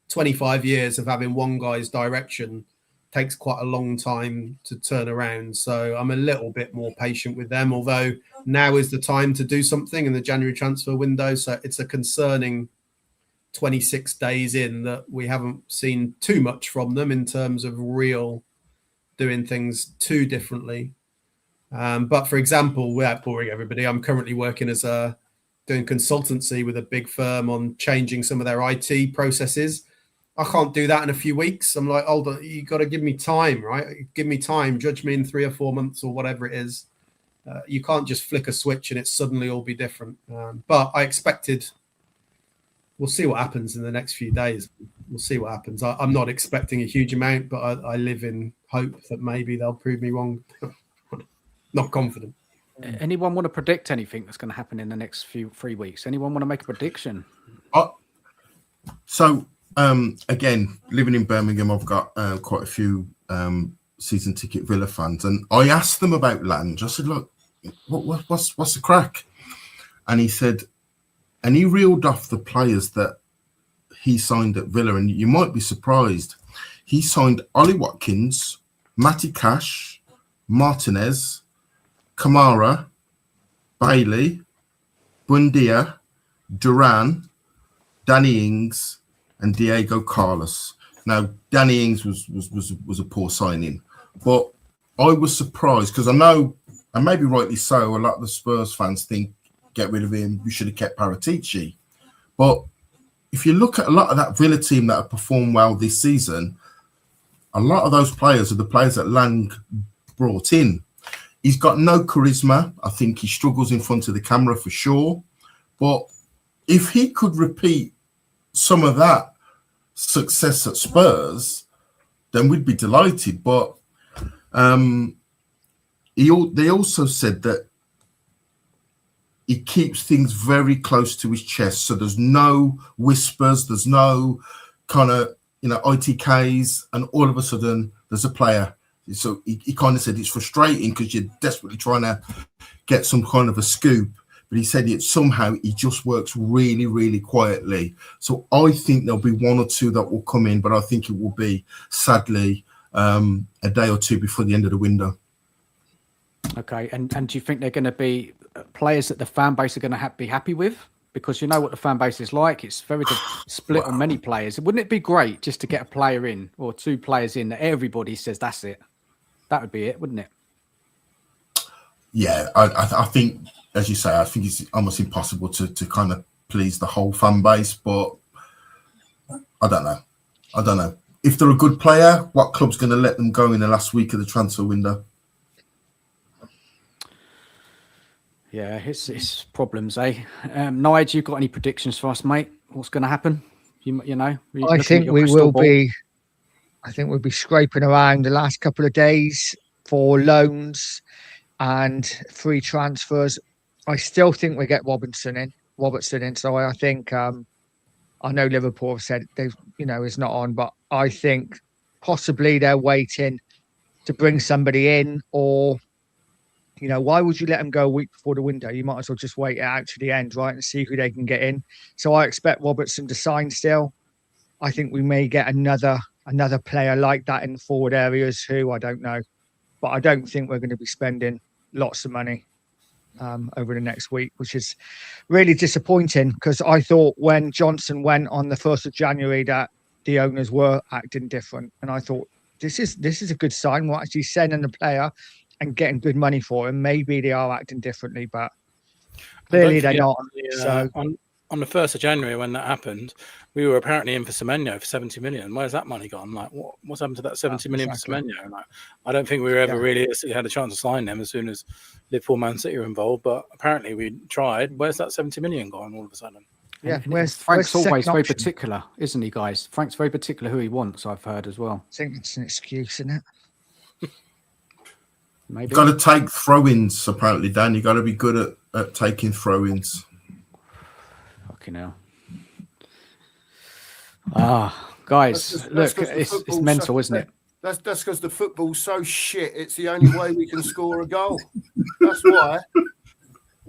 25 years of having one guy's direction. Takes quite a long time to turn around. So I'm a little bit more patient with them, although now is the time to do something in the January transfer window. So it's a concerning 26 days in that we haven't seen too much from them in terms of real doing things too differently. But for example, without boring everybody, I'm currently working as doing consultancy with a big firm on changing some of their IT processes. I can't do that in a few weeks. I'm like, hold on, you got to give me time, right? Give me time. Judge me in 3 or 4 months or whatever it is. You can't just flick a switch and it suddenly all be different. But I expected, we'll see what happens in the next few days. We'll see what happens. I'm not expecting a huge amount, but I live in hope that maybe they'll prove me wrong. Not confident. Anyone want to predict anything that's going to happen in the next 3 weeks? Anyone want to make a prediction? So again, living in Birmingham, I've got quite a few season ticket Villa fans, and I asked them about Lange. I said, "Look, what's the crack?" And he said, and he reeled off the players that he signed at Villa, and you might be surprised. He signed Ollie Watkins, Matty Cash, Martinez, Kamara, Bailey, Bundia, Duran, Danny Ings, and Diego Carlos. Now, Danny Ings was a poor signing, but I was surprised because I know, and maybe rightly so, a lot of the Spurs fans think, get rid of him, we should have kept Paratici. But if you look at a lot of that Villa team that have performed well this season, a lot of those players are the players that Lang brought in. He's got no charisma. I think he struggles in front of the camera for sure. But if he could repeat some of that success at Spurs, then we'd be delighted. But they also said that he keeps things very close to his chest. So there's no whispers, there's no kind of, ITKs, and all of a sudden there's a player. So he kind of said it's frustrating because you're desperately trying to get some kind of a scoop. But he said somehow he just works really, really quietly. So I think there'll be one or two that will come in, but I think it will be, sadly, a day or two before the end of the window. Okay, and do you think they're going to be players that the fan base are going to be happy with? Because you know what the fan base is like. It's very split on many players. Wouldn't it be great just to get a player in or two players in that everybody says that's it? That would be it, wouldn't it? Yeah, I think, as you say, I think it's almost impossible to kind of please the whole fan base. But I don't know. If they're a good player, what club's going to let them go in the last week of the transfer window? Yeah, it's problems, eh? Nige, you got any predictions for us, mate? What's going to happen? I think we will be. I think we'll be scraping around the last couple of days for loans and free transfers. I still think we get Robertson in. So I think I know Liverpool have said they've, is not on, but I think possibly they're waiting to bring somebody in, or why would you let them go a week before the window? You might as well just wait it out to the end, right, and see who they can get in. So I expect Robertson to sign still. I think we may get another player like that in the forward areas who I don't know. But I don't think we're going to be spending lots of money over the next week, which is really disappointing because I thought when Johnson went on the 1st of January that the owners were acting different. And I thought, this is a good sign. We're actually sending the player and getting good money for him. Maybe they are acting differently, but clearly they're not. On the 1st of January, when that happened, we were apparently in for Semenyo for 70 million. Where's that money gone? Like, what's happened to that 70 million for Semenyo? Like, I don't think we were ever really had a chance to sign them as soon as Liverpool, Man City were involved. But apparently we tried. Where's that 70 million gone all of a sudden? Yeah, Frank's always very particular, isn't he, guys? Frank's very particular who he wants, I've heard as well. I think it's an excuse, isn't it? Maybe. Got to take throw-ins, apparently, Dan. You got to be good at taking throw-ins. Fucking hell. Guys, look, it's mental, isn't it? That's because the football's so shit. It's the only way we can score a goal. That's why.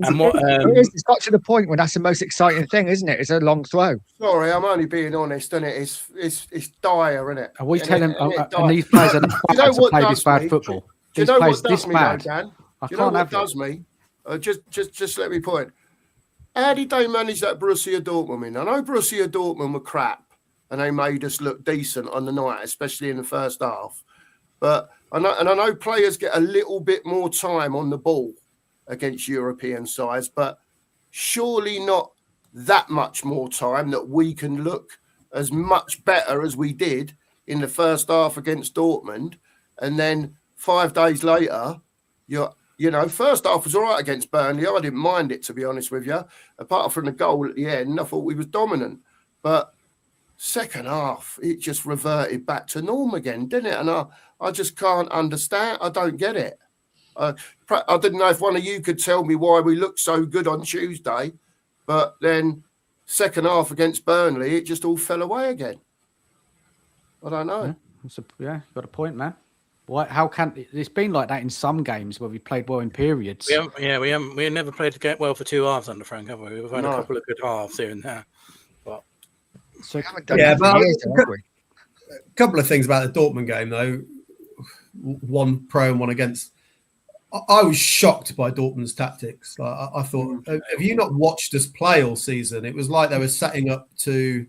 And what, it's got to the point when that's the most exciting thing, isn't it? It's a long throw. Sorry, I'm only being honest, isn't it? It's dire, isn't it? Are we telling and these players are not to play this bad football? Do you know what does me, Dan? Do you know what does me? Just let me point. How did they manage that Borussia Dortmund? I know Borussia Dortmund were crap and they made us look decent on the night, especially in the first half. But I know players get a little bit more time on the ball against European sides, but surely not that much more time that we can look as much better as we did in the first half against Dortmund. And then 5 days later, first half was all right against Burnley. I didn't mind it, to be honest with you. Apart from the goal at the end, I thought we was dominant. But second half, it just reverted back to norm again, didn't it? And I just can't understand. I don't get it. I didn't know if one of you could tell me why we looked so good on Tuesday, but then second half against Burnley, it just all fell away again. I don't know. Yeah, got a point, man. Why? How can it's been like that in some games where we played well in periods? We never played the game well for 2 halves under Frank, have we? We've had a couple of good halves here and there. But so We haven't done that for years, have we? A couple of things about the Dortmund game, though. One pro and one against. I was shocked by Dortmund's tactics. I thought, have you not watched us play all season? It was like they were setting up to,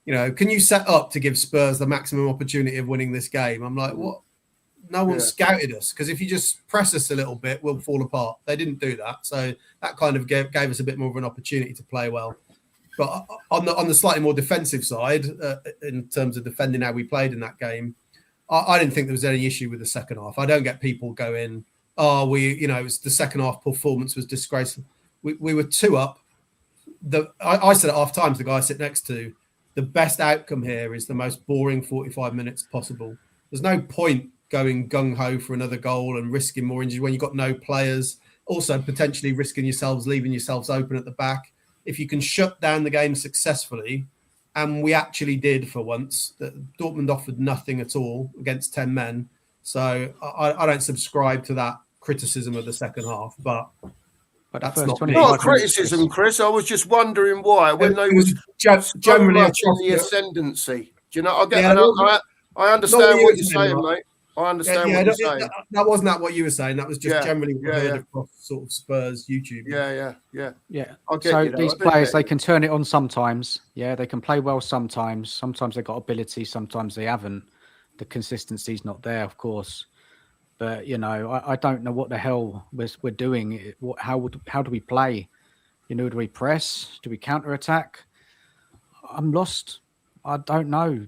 can you set up to give Spurs the maximum opportunity of winning this game? I'm like, what? No one scouted us, because if you just press us a little bit, we'll fall apart. They didn't do that. So that kind of gave us a bit more of an opportunity to play well. But on the slightly more defensive side, in terms of defending how we played in that game, I didn't think there was any issue with the second half. I don't get people going, it was the second half performance was disgraceful. We were 2 up. I said at half time to the guy I sit next to, the best outcome here is the most boring 45 minutes possible. There's no point going gung-ho for another goal and risking more injuries when you've got no players. Also, potentially risking leaving yourselves open at the back. If you can shut down the game successfully, and we actually did for once, Dortmund offered nothing at all against 10 men. So I don't subscribe to that criticism of the second half, but that's not a criticism, Chris. I was just wondering why when they was generally in the ascendancy. Do you know? I understand what you're saying, mate. I understand what you're saying. That wasn't what you were saying. That was just generally what I heard across sort of Spurs YouTube. Yeah. So these players, they can turn it on sometimes. Yeah, they can play well sometimes. Sometimes they've got ability. Sometimes they haven't. The consistency's not there, of course. But, I don't know what the hell we're doing. How do we play? Do we press? Do we counter-attack? I'm lost. I don't know.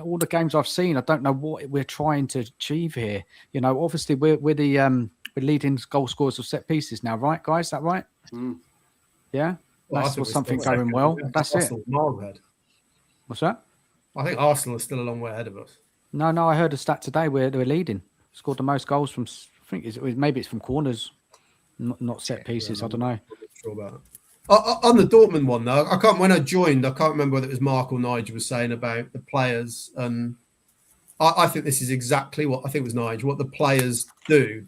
All the games I've seen, I don't know what we're trying to achieve here. Obviously we're leading goal scorers of set pieces now, right, guys? Is that right? Yeah. That's something going well. That's it. What's that? I think Arsenal is still a long way ahead of us. No, I heard a stat today where they're leading. Scored the most goals from. I think maybe it's from corners, not set pieces. I don't know. Sure about it. On the Dortmund one, though, when I joined, I can't remember whether it was Mark or Nige was saying about the players. And I think this is exactly what I think it was Nige, what the players do.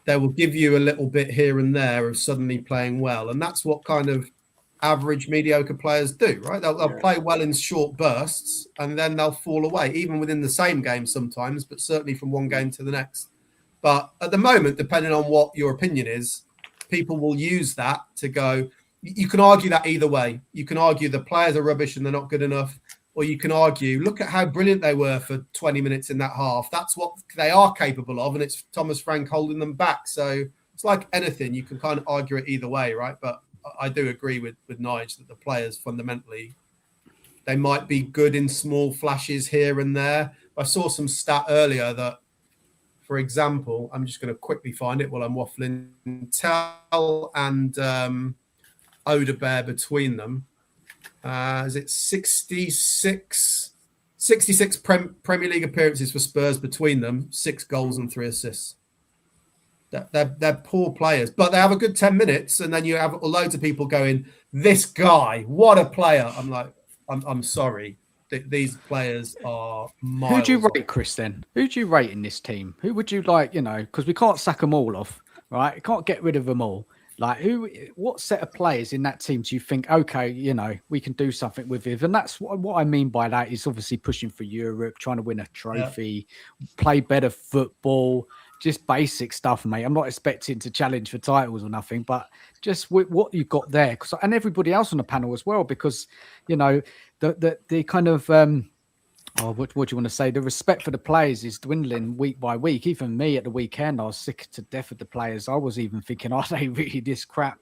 They will give you a little bit here and there of suddenly playing well. And that's what kind of average, mediocre players do, right? They'll play well in short bursts and then they'll fall away, even within the same game sometimes, but certainly from one game to the next. But at the moment, depending on what your opinion is, people will use that to go. You can argue that either way. You can argue the players are rubbish and they're not good enough, or you can argue, look at how brilliant they were for 20 minutes in that half. That's what they are capable of, and it's Thomas Frank holding them back. So it's like anything. You can kind of argue it either way, right? But I do agree with Nige that the players fundamentally, they might be good in small flashes here and there. I saw some stat earlier that, for example, I'm just going to quickly find it while I'm waffling. Tell and Odebear between them. Is it 66 Premier League appearances for Spurs between them, 6 goals and 3 assists. They're poor players, but they have a good 10 minutes, and then you have loads of people going, this guy, what a player. I'm like, I'm sorry. These players are miles. Who do you rate, Chris, then? Who do you rate in this team? Who would you like, because we can't sack them all off, right? You can't get rid of them all. Like, what set of players in that team do you think, okay, we can do something with it? And that's what I mean by that is obviously pushing for Europe, trying to win a trophy, play better football, just basic stuff, mate. I'm not expecting to challenge for titles or nothing, but just what you've got there. And everybody else on the panel as well, because, the kind of... what do you want to say? The respect for the players is dwindling week by week. Even me at the weekend, I was sick to death of the players. I was even thinking, are they really this crap?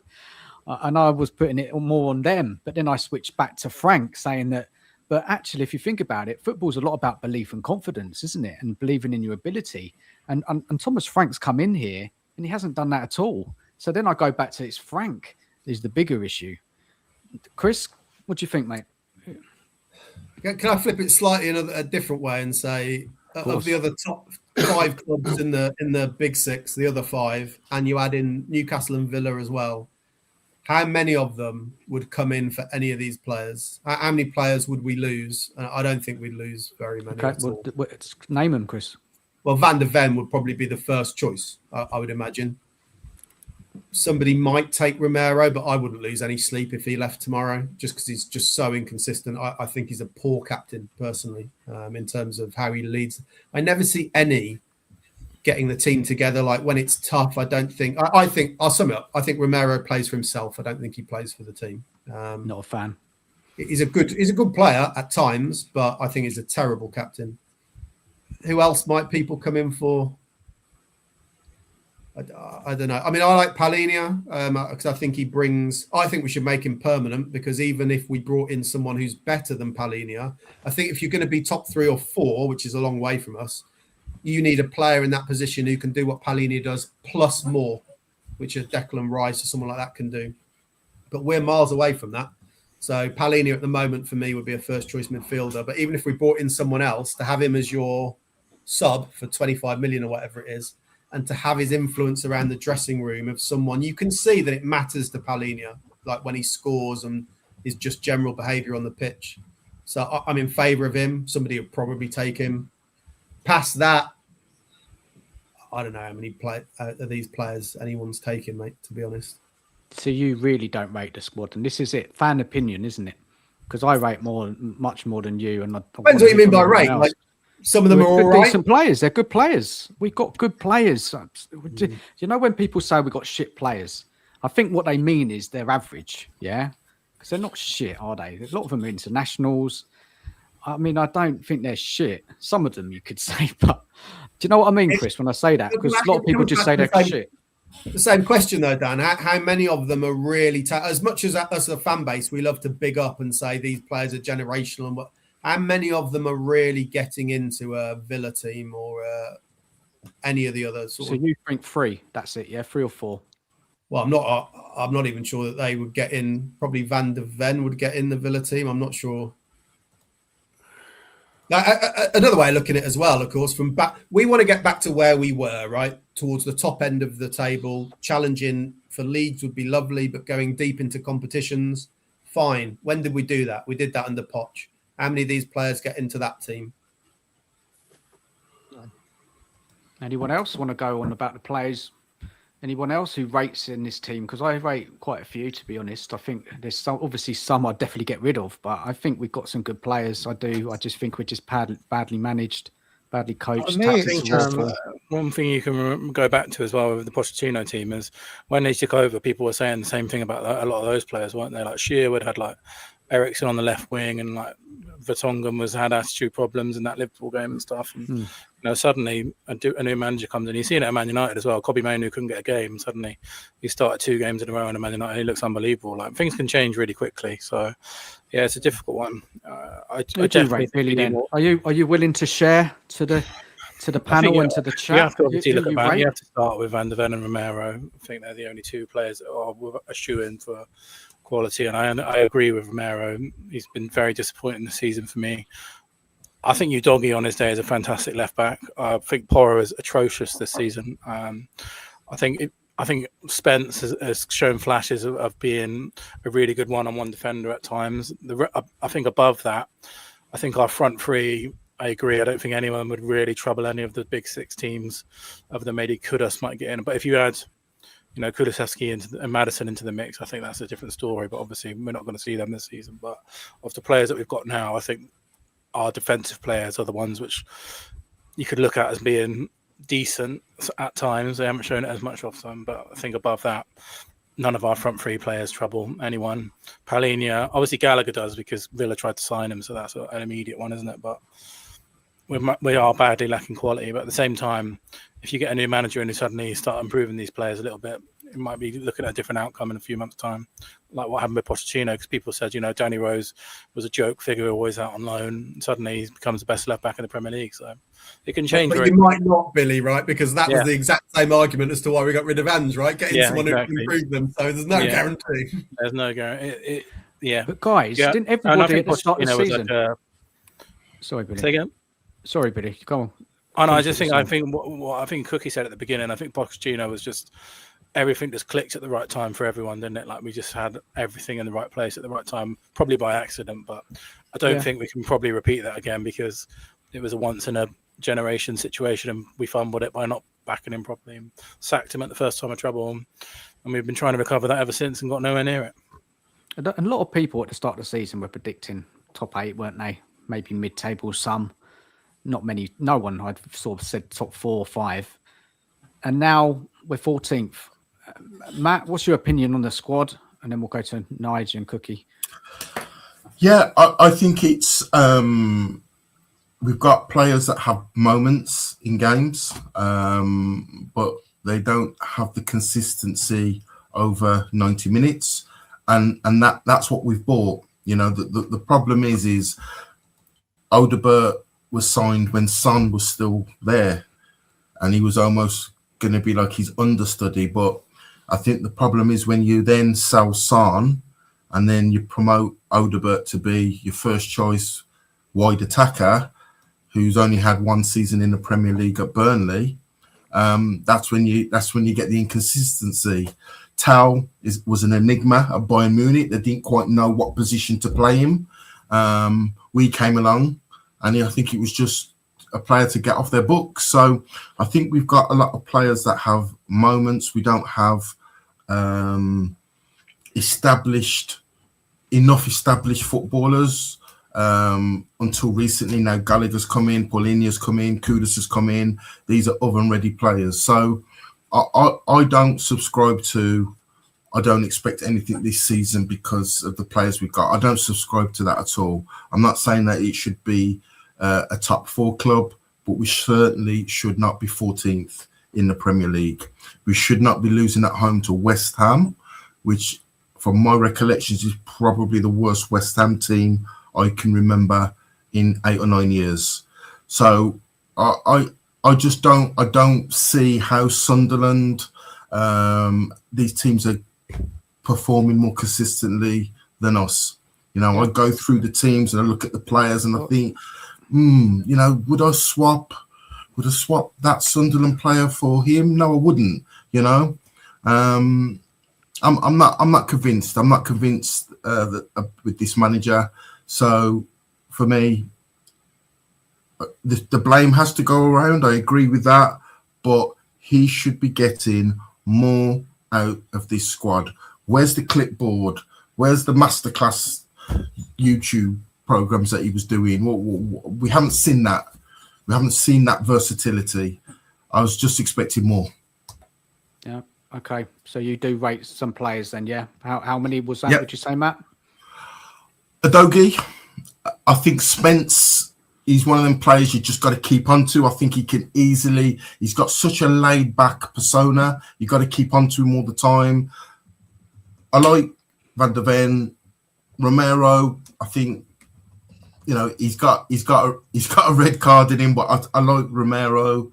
And I was putting it more on them. But then I switched back to Frank saying that, but actually, if you think about it, football's a lot about belief and confidence, isn't it? And believing in your ability. And Thomas Frank's come in here and he hasn't done that at all. So then I go back to it's Frank is the bigger issue. Chris, what do you think, mate? Can I flip it slightly in a different way and say of the other top 5 clubs in the Big Six, the other 5, and you add in Newcastle and Villa as well, how many of them would come in for any of these players? How many players would we lose? I don't think we'd lose very many at all. Name them, Chris. Well, Van de Ven would probably be the first choice, I would imagine. Somebody might take Romero, but I wouldn't lose any sleep if he left tomorrow, just because he's just so inconsistent. I think he's a poor captain, personally, in terms of how he leads. I never see any getting the team together. Like when it's tough, I don't think. I think I'll sum it up. I think Romero plays for himself. I don't think he plays for the team. Not a fan. He's a good player at times, but I think he's a terrible captain. Who else might people come in for? I don't know. I mean, I like Palhinha because I think he brings. I think we should make him permanent, because even if we brought in someone who's better than Palhinha, I think if you're going to be top 3 or 4, which is a long way from us, you need a player in that position who can do what Palhinha does plus more, which a Declan Rice or someone like that can do. But we're miles away from that. So Palhinha at the moment for me would be a first choice midfielder. But even if we brought in someone else, to have him as your sub for 25 million or whatever it is, and to have his influence around the dressing room of someone, you can see that it matters to Palhinha, like when he scores and his just general behaviour on the pitch. So I'm in favour of him. Somebody would probably take him. Past that, I don't know how many of these players anyone's taking, mate, to be honest. So you really don't rate the squad, and this is it. Fan opinion, isn't it? Because I rate much more than you. And Depends what you mean by rate. Like, some of them are all right. Decent players. They're good players. We've got good players. You know, when people say we've got shit players, I think what they mean is they're average. Yeah, because they're not shit, are they? A lot of them are internationals. I mean, I don't think they're shit. Some of them you could say, but do you know what I mean, Chris, when I say that? Because a lot of people just say they're shit. The same question though, Dan. How many of them are really as much as us, the fan base, we love to big up and say these players are generational, and what? How many of them are really getting into a Villa team or any of the others? So you think 3? That's it, yeah, 3 or 4. Well, I'm not even sure that they would get in. Probably Van de Ven would get in the Villa team. I'm not sure. Now, another way of looking at it as well, of course, from back, we want to get back to where we were, right? Towards the top end of the table. Challenging for leagues would be lovely, but going deep into competitions, fine. When did we do that? We did that under Poch. How many of these players get into that team? Anyone else want to go on about the players? Anyone else who rates in this team? Because I rate quite a few, to be honest. I think there's obviously some I'd definitely get rid of, but I think we've got some good players. I do. I just think we're just badly managed, badly coached. One thing you can go back to as well with the Pochettino team is when they took over, people were saying the same thing about a lot of those players, weren't they? Like Shearwood had like Ericsson on the left wing, and like Vertonghen had attitude problems in that Liverpool game and stuff. And you know, suddenly a new manager comes in. You've seen it at Man United as well. Kobe Mainoo couldn't get a game. Suddenly he started 2 games in a row in Man United. He looks unbelievable. Like things can change really quickly. So yeah, it's a difficult one. I definitely Billy, then. Are you willing to share to the panel and to the chat? You have to obviously look at that. You have to start with Van de Ven and Romero. I think they're the only 2 players that are a shoe-in for quality, and I agree with Romero. He's been very disappointing this season for me. I think Udogie on his day is a fantastic left back. I think Porro is atrocious this season. I think Spence has shown flashes of being a really good one-on-one defender at times. I think above that, I think our front 3. I agree. I don't think anyone would really trouble any of the big 6 teams. Other than maybe Kudus might get in, but if you add, you know, Kulusevski and Maddison into the mix, I think that's a different story. But obviously, we're not going to see them this season. But of the players that we've got now, I think our defensive players are the ones which you could look at as being decent at times. They haven't shown it as much of them, but I think above that, none of our front 3 players trouble anyone. Palhinha, obviously Gallagher does because Villa tried to sign him, so that's an immediate one, isn't it? But we are badly lacking quality. But at the same time, if you get a new manager and you suddenly start improving these players a little bit, it might be looking at a different outcome in a few months' time, like what happened with Pochettino, because people said, you know, Danny Rose was a joke figure, always out on loan. Suddenly he becomes the best left back in the Premier League. So it can change. But you might not, Billy, right? Because that was the exact same argument as to why we got rid of Ange, right? Getting someone who can improve them. So there's no guarantee. There's no guarantee. But guys, didn't everybody at the start of the season? Sorry, Billy. Say again? Sorry, Billy. Go on. I know. I think what I think Cookie said at the beginning. I think Pochettino was just everything just clicked at the right time for everyone, didn't it? Like we just had everything in the right place at the right time, probably by accident, but I don't think we can probably repeat that again because it was a once in a generation situation and we fumbled it by not backing him properly and sacked him at the first time of trouble. And we've been trying to recover that ever since and got nowhere near it. A lot of people at the start of the season were predicting top 8, weren't they? Maybe mid-table, some. Not many. No one I'd sort of said top 4 or 5. And now we're 14th. Matt, what's your opinion on the squad? And then we'll go to Nige and Cookie. Yeah, I think it's we've got players that have moments in games, but they don't have the consistency over 90 minutes, and that's what we've bought. You know, the problem is Odegaard was signed when Son was still there, and he was almost going to be like his understudy, but I think the problem is when you then sell Son and then you promote Odegaard to be your first choice wide attacker, who's only had one season in the Premier League at Burnley. That's when you get the inconsistency. Tal was an enigma at Bayern Munich. They didn't quite know what position to play him. We came along, and I think it was just a player to get off their books. So I think we've got a lot of players that have moments. We don't have established footballers until recently. Now Gallagher's come in, Paulinho's come in, Kudus has come in. These are oven-ready players. So I don't subscribe to, I don't expect anything this season because of the players we've got. I don't subscribe to that at all. I'm not saying that it should be a top 4 club, but we certainly should not be 14th in the Premier League. We should not be losing at home to West Ham, which from my recollections is probably the worst West Ham team I can remember in 8 or 9 years. So I just don't see how Sunderland, these teams are performing more consistently than us. You know, I go through the teams and I look at the players and I think, you know, would I swap that Sunderland player for him? No, I wouldn't. You know, I'm not convinced. I'm not convinced that with this manager. So for me, the blame has to go around. I agree with that, but he should be getting more out of this squad. Where's the clipboard? Where's the masterclass YouTube programs that he was doing? We haven't seen that. We haven't seen that versatility. I was just expecting more. Yeah. Okay. So you do rate some players then, yeah? How many was that? Yep. Would you say, Matt? Udogie. I think Spence, he's one of them players you just got to keep on to. I think he can easily, he's got such a laid back persona. You got to keep on to him all the time. I like Van der Ven. Romero, I think, you know, he's got a red card in him, but I like Romero.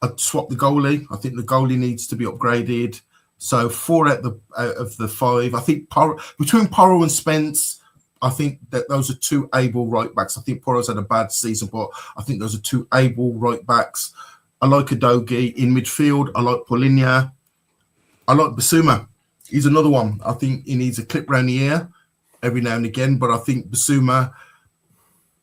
I'd swap the goalie. I think the goalie needs to be upgraded. So 4 out of the 5. I think between Porro and Spence, I think that those are 2 able right backs. I think Porro's had a bad season, but I think those are 2 able right backs. I like Udogie in midfield. I like Paulinho. I like Basuma. He's another one. I think he needs a clip round the ear every now and again, but I think Basuma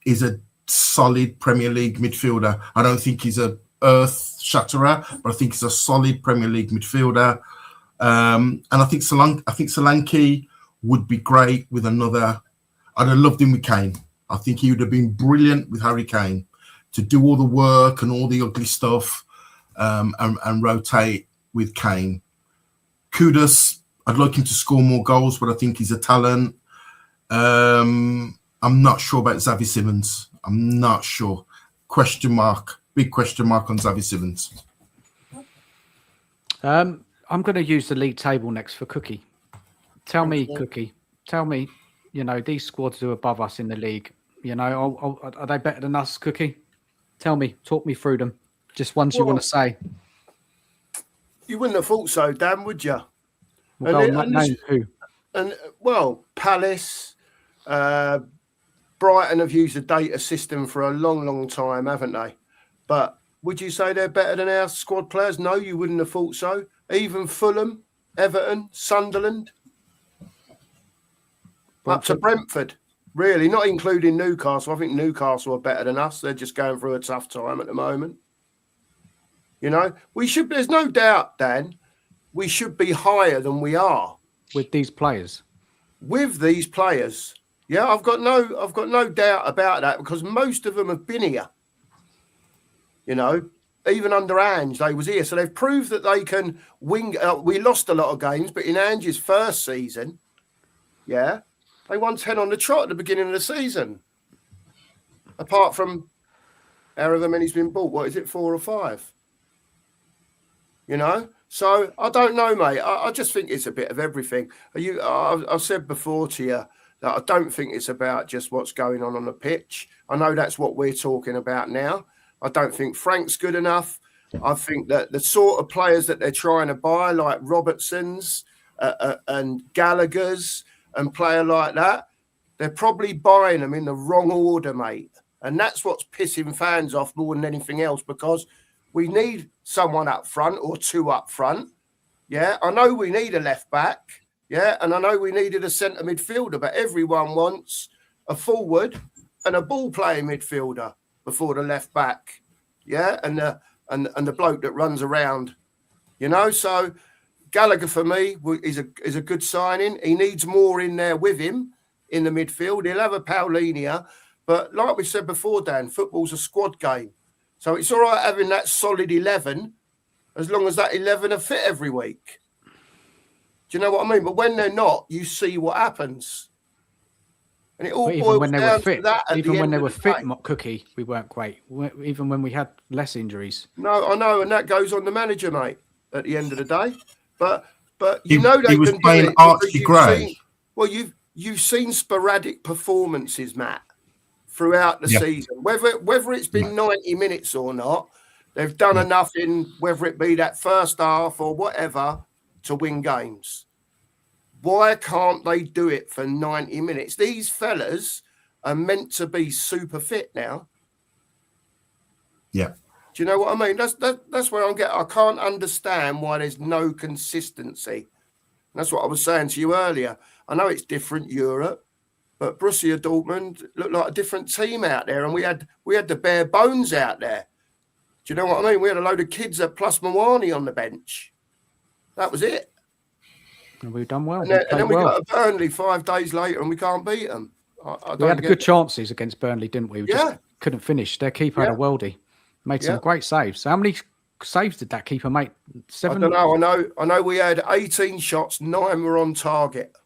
is a solid Premier League midfielder. I don't think he's a earth shatterer, but I think he's a solid Premier League midfielder. And I think Solanke would be great with another. I'd have loved him with Kane. I think he would have been brilliant with Harry Kane to do all the work and all the ugly stuff and rotate with Kane. Kudus, I'd like him to score more goals, but I think he's a talent. I'm not sure about Xavi Simons. I'm not sure. Big question mark on Xavi Simons. I'm going to use the league table next for Cookie. Tell me, Cookie. Tell me, you know, these squads are above us in the league. You know, are they better than us, Cookie? Tell me, talk me through them. Just ones you want to say. You wouldn't have thought so, Dan, would you? Name who? And well, Palace, Brighton have used the data system for a long, long time, haven't they? But would you say they're better than our squad players? No, you wouldn't have thought so. Even Fulham, Everton, Sunderland, up to Brentford. Really, not including Newcastle. I think Newcastle are better than us. They're just going through a tough time at the moment. You know, we should. There's no doubt, Dan, we should be higher than we are with these players. Yeah, I've got no doubt about that, because most of them have been here. You know, even under Ange, they was here, so they've proved that they can win. We lost a lot of games, but in Ange's first season, yeah, they won 10 on the trot at the beginning of the season. Apart from however many's been bought, what is it, 4 or 5? You know, so I don't know, mate. I just think it's a bit of everything. I've said before to you that I don't think it's about just what's going on the pitch. I know that's what we're talking about now. I don't think Frank's good enough. I think that the sort of players that they're trying to buy, like Robertson's and Gallagher's and player like that, they're probably buying them in the wrong order, mate. And that's what's pissing fans off more than anything else, because we need someone up front or 2 up front. Yeah, I know we need a left back. Yeah, and I know we needed a centre midfielder, but everyone wants a forward and a ball playing midfielder before the left back. Yeah, and the bloke that runs around. You know, so Gallagher for me is a good signing. He needs more in there with him in the midfield. He'll have a Paulinia, but like we said before, Dan, football's a squad game. So it's all right having that solid 11 as long as that 11 are fit every week. Do you know what I mean? But when they're not, you see what happens. And it all boils down to that. Even when they were fit, Cookie, we weren't great. Even when we had less injuries. No, I know, and that goes on the manager, mate, at the end of the day. But you know they was can playing do it. Archie Gray. You've seen sporadic performances, Matt, throughout the season. Whether it's been 90 minutes or not, they've done enough in whether it be that first half or whatever to win games. Why can't they do it for 90 minutes? These fellas are meant to be super fit now. Yeah. Do you know what I mean? That's where I'm getting. I can't understand why there's no consistency. And that's what I was saying to you earlier. I know it's different Europe, but Borussia Dortmund looked like a different team out there, and we had the bare bones out there. Do you know what I mean? We had a load of kids at plus Mawani on the bench. That was it. And we've done well. And then we got a Burnley 5 days later, and we can't beat them. We had good chances against Burnley, didn't we? We just couldn't finish. Their keeper had a worldie. Made some great saves. So how many saves did that keeper make? 7? I don't know. I know we had 18 shots, 9 were on target.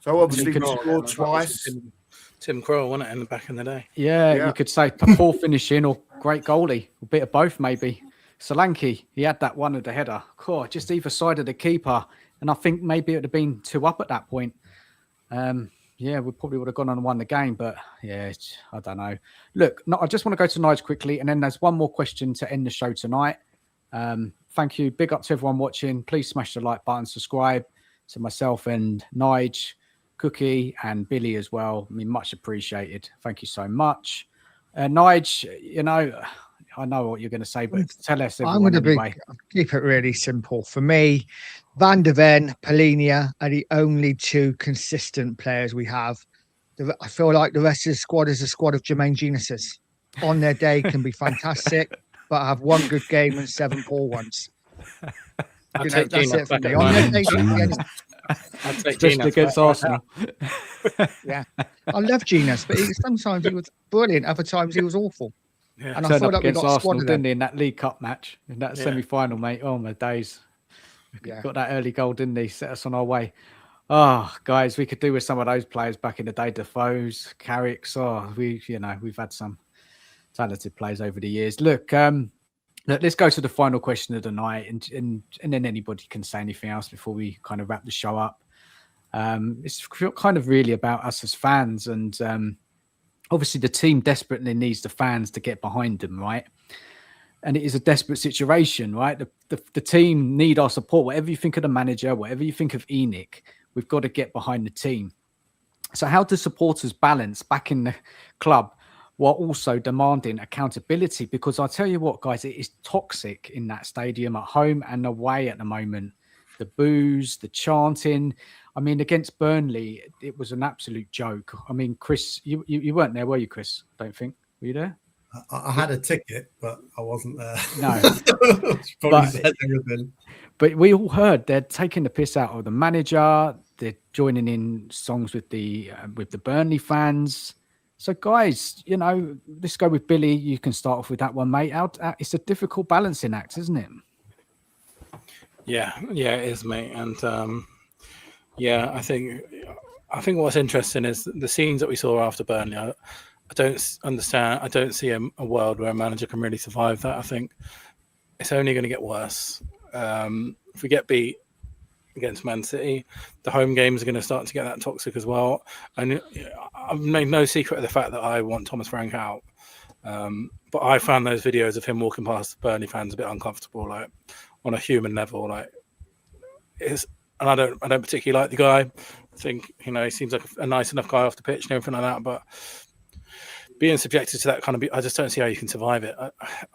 So obviously we scored twice. Tim Krul, wasn't it, in the back in the day? Yeah, you could say poor finishing or great goalie. A bit of both, maybe. Solanke, he had that one at the header. Cool, just either side of the keeper. And I think maybe it would have been 2 up at that point. We probably would have gone on and won the game. But, I don't know. Look, I just want to go to Nige quickly. And then there's one more question to end the show tonight. Thank you. Big up to everyone watching. Please smash the like button, subscribe to myself and Nige, Cookie and Billy as well. I mean, much appreciated. Thank you so much. Nige, I know what you're going to say, but tell us everyone anyway. Keep it really simple. For me, Van der Ven, Paulinia are the only 2 consistent players we have. I feel like the rest of the squad is a squad of Jermaine Genuses. On their day can be fantastic, but have 1 good game and 7 poor ones. That's it for me. On their day, just against Arsenal. I love Genus, but sometimes he was brilliant. Other times he was awful. Yeah. And I thought against Arsenal, didn't he, in that League Cup match, in that semi-final, mate? Oh my days! Got that early goal, didn't he? Set us on our way. Oh, guys, we could do with some of those players back in the day. Defoe's, Carrick's. Oh, we've had some talented players over the years. Look, let's go to the final question of the night, and then anybody can say anything else before we kind of wrap the show up. It's kind of really about us as fans, and obviously the team desperately needs the fans to get behind them, right? And it is a desperate situation, right? The team need our support. Whatever you think of the manager, whatever you think of Enoch, we've got to get behind the team. So how do supporters balance back in the club while also demanding accountability? Because I'll tell you what, guys, it is toxic in that stadium at home and away at the moment. the boos, the chanting. I mean, against Burnley, it was an absolute joke. I mean, Chris, you weren't there, were you, Chris? I don't think. Were you there? I had a ticket, but I wasn't there. No. Probably said everything. But we all heard they're taking the piss out of the manager. They're joining in songs with the Burnley fans. So, guys, you know, let's go with Billy. You can start off with that one, mate. It's a difficult balancing act, isn't it? Yeah, it is, mate. And I think what's interesting is the scenes that we saw after Burnley. I don't understand. I don't see a world where a manager can really survive that. I think it's only going to get worse. If we get beat against Man City, the home games are going to start to get that toxic as well. And I've made no secret of the fact that I want Thomas Frank out. But I found those videos of him walking past Burnley fans a bit uncomfortable, like on a human level. Like, and I don't particularly like the guy. I think, you know, he seems like a nice enough guy off the pitch and everything like that. But being subjected to that kind of, I just don't see how you can survive it.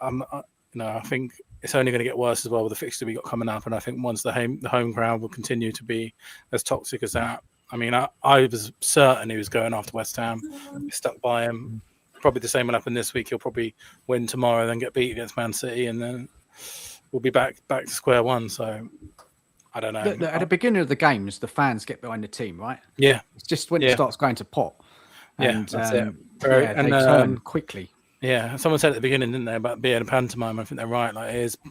I think it's only going to get worse as well with the fixture we got coming up. And I think once the home crowd will continue to be as toxic as that. I mean, I was certain he was going after West Ham. He stuck by him. Probably the same will happen this week. He'll probably win tomorrow, then get beat against Man City, and then we'll be back to square one. So I don't know. At the beginning of the games, the fans get behind the team, right? Yeah. It's just when it starts going to pot. And, that's it. They turn quickly. Yeah, someone said at the beginning, didn't they, about being a pantomime? I think they're right. Like, it is a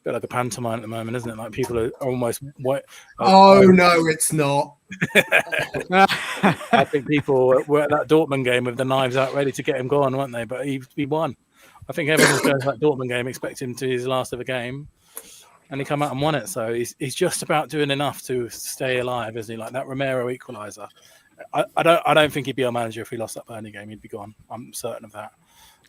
bit like a pantomime at the moment, isn't it? Like, people are almost white. No, it's not. I think people were at that Dortmund game with the knives out, ready to get him gone, weren't they? But he won. I think everyone was going to that Dortmund game, expecting him to his last ever game, and he come out and won it. So he's just about doing enough to stay alive, isn't he? Like that Romero equaliser. I don't think he'd be our manager if he lost that Burnley game. He'd be gone. I'm certain of that.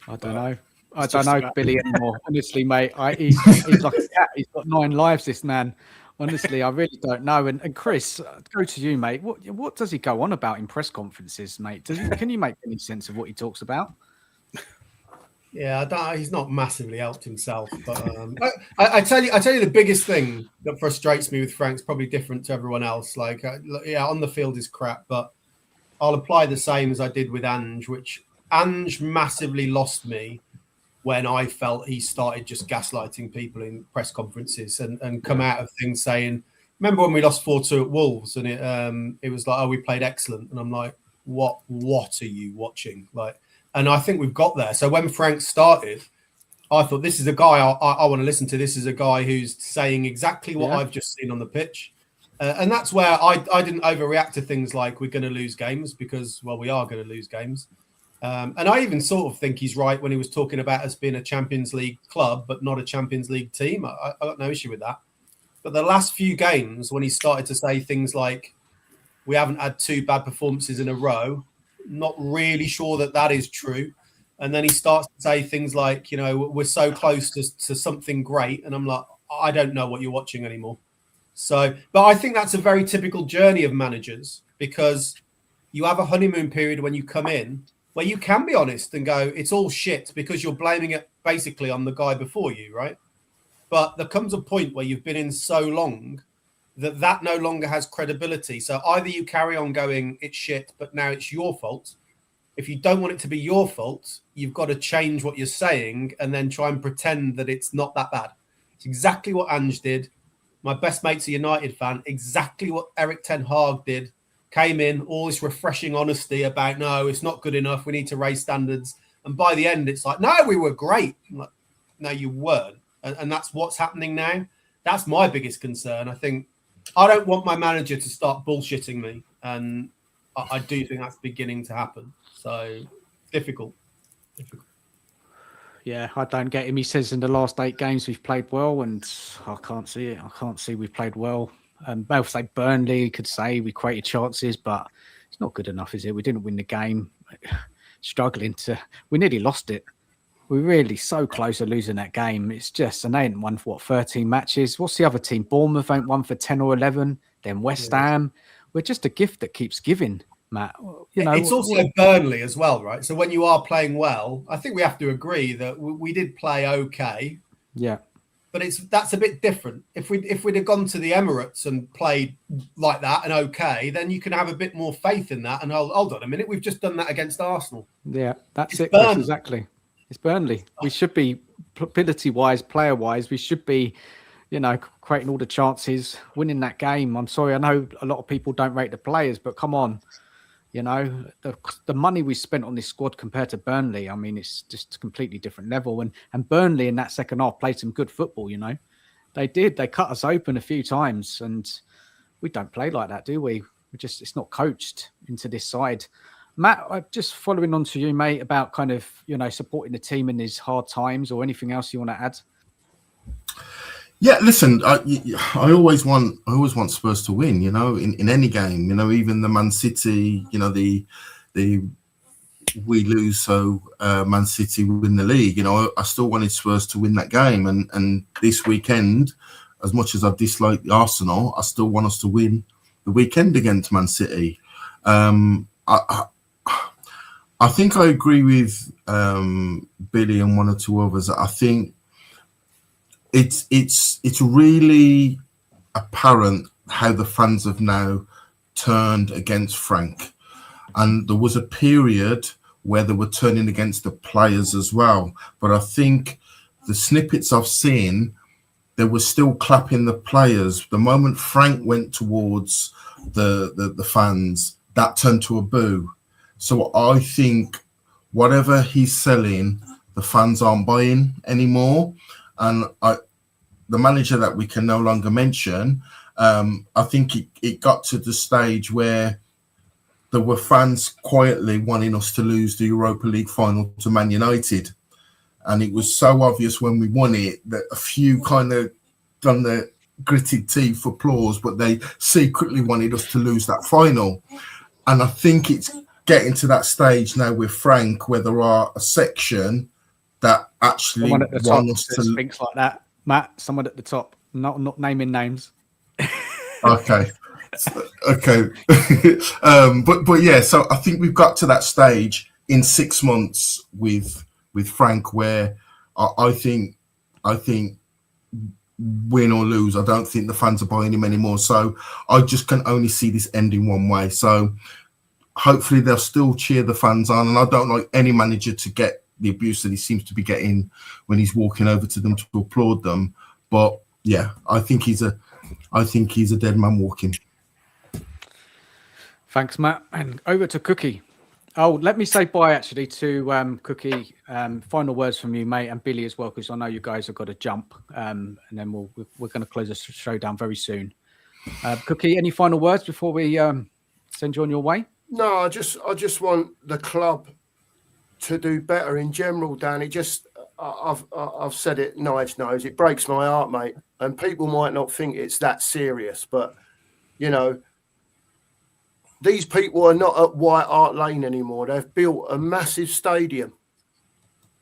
I don't know Billy anymore. Honestly, mate, he's like a cat. He's got 9 lives, this man. Honestly, I really don't know. And Chris, go to you, mate. What does he go on about in press conferences, mate? Can you make any sense of what he talks about? Yeah, he's not massively helped himself. But I tell you the biggest thing that frustrates me with Frank's probably different to everyone else. Like, on the field is crap, but I'll apply the same as I did with Ange, which Ange massively lost me when I felt he started just gaslighting people in press conferences and come out of things saying, remember when we lost 4-2 at Wolves and it was like, oh, we played excellent. And I'm like, what are you watching? Like, and I think we've got there. So when Frank started, I thought, this is a guy I want to listen to. This is a guy who's saying exactly what I've just seen on the pitch. And that's where I didn't overreact to things like we're going to lose games because, well, we are going to lose games. And I even sort of think he's right when he was talking about us being a Champions League club, but not a Champions League team. I got no issue with that. But the last few games, when he started to say things like, we haven't had 2 bad performances in a row, not really sure that is true. And then he starts to say things like, you know, we're so close to something great. And I'm like, I don't know what you're watching anymore. So, but I think that's a very typical journey of managers because you have a honeymoon period when you come in where you can be honest and go, it's all shit because you're blaming it basically on the guy before you, right? But there comes a point where you've been in so long that no longer has credibility. So either you carry on going, it's shit, but now it's your fault. If you don't want it to be your fault, you've got to change what you're saying and then try and pretend that it's not that bad. It's exactly what Ange did. My best mate's a United fan. Exactly what Eric Ten Hag did. Came in, all this refreshing honesty about, no, it's not good enough. We need to raise standards. And by the end, it's like, no, we were great. I'm like, no, you weren't. And that's what's happening now. That's my biggest concern. I think I don't want my manager to start bullshitting me. And I do think that's beginning to happen. So difficult. Yeah, I don't get him. He says in the last 8 games we've played well, and I can't see it. I can't see we've played well. Both say Burnley could say we created chances, but it's not good enough, is it? We didn't win the game. We nearly lost it. We're really so close to losing that game. It's just, and they ain't won for 13 matches. What's the other team? Bournemouth ain't won for 10 or 11. Then West Ham. We're just a gift that keeps giving, Matt. You know, it's also Burnley as well, right? So when you are playing well, I think we have to agree that we did play okay. Yeah. but that's a bit different. If we'd have gone to the Emirates and played like that and okay, then you can have a bit more faith in that. And hold on a minute, we've just done that against Arsenal. Yeah, that's It's it, Chris, Burnley. exactly. It's Burnley. We should be, ability-wise, player-wise, we should be, creating all the chances, winning that game. I'm sorry, I know a lot of people don't rate the players, but come on. The money we spent on this squad compared to Burnley, I mean, it's just a completely different level. And Burnley in that second half played some good football, They did. They cut us open a few times, and we don't play like that, do we? It's not coached into this side. Matt, just following on to you, mate, about kind of, supporting the team in these hard times, or anything else you want to add? Yeah, listen, I always want Spurs to win, in any game, even the Man City, the we lose, so Man City win the league. I still wanted Spurs to win that game, and this weekend, as much as I dislike the Arsenal, I still want us to win the weekend against Man City. I think I agree with Billy and one or two others. I think it's really apparent how the fans have now turned against Frank, and there was a period where they were turning against the players as well. But I think the snippets I've seen, they were still clapping the players. The moment Frank went towards the fans, that turned to a boo. So I think whatever he's selling, the fans aren't buying anymore. And the manager that we can no longer mention, I think it got to the stage where there were fans quietly wanting us to lose the Europa League final to Man United. And it was so obvious when we won it that a few kind of done the gritted teeth applause, but they secretly wanted us to lose that final. And I think it's getting to that stage now with Frank, where there are a section that actually want us to speaks like that. Matt, someone at the top, not naming names. Okay. But yeah, so I think we've got to that stage in 6 months with Frank, where I think win or lose, I don't think the fans are buying him anymore. So I just can only see this ending one way. So hopefully they'll still cheer the fans on, and I don't like any manager to get the abuse that he seems to be getting when he's walking over to them to applaud them. But yeah, I think he's a dead man walking. Thanks, Matt. And over to Cookie. Oh, let me say bye actually to Cookie. Final words from you, mate, and Billy as well, because I know you guys have got to jump. And then we're going to close the show down very soon. Cookie, any final words before we send you on your way? No, I just want the club to do better in general, Dan. I've said it, Nige knows, it breaks my heart, mate. And people might not think it's that serious, but these people are not at White Hart Lane anymore. They've built a massive stadium,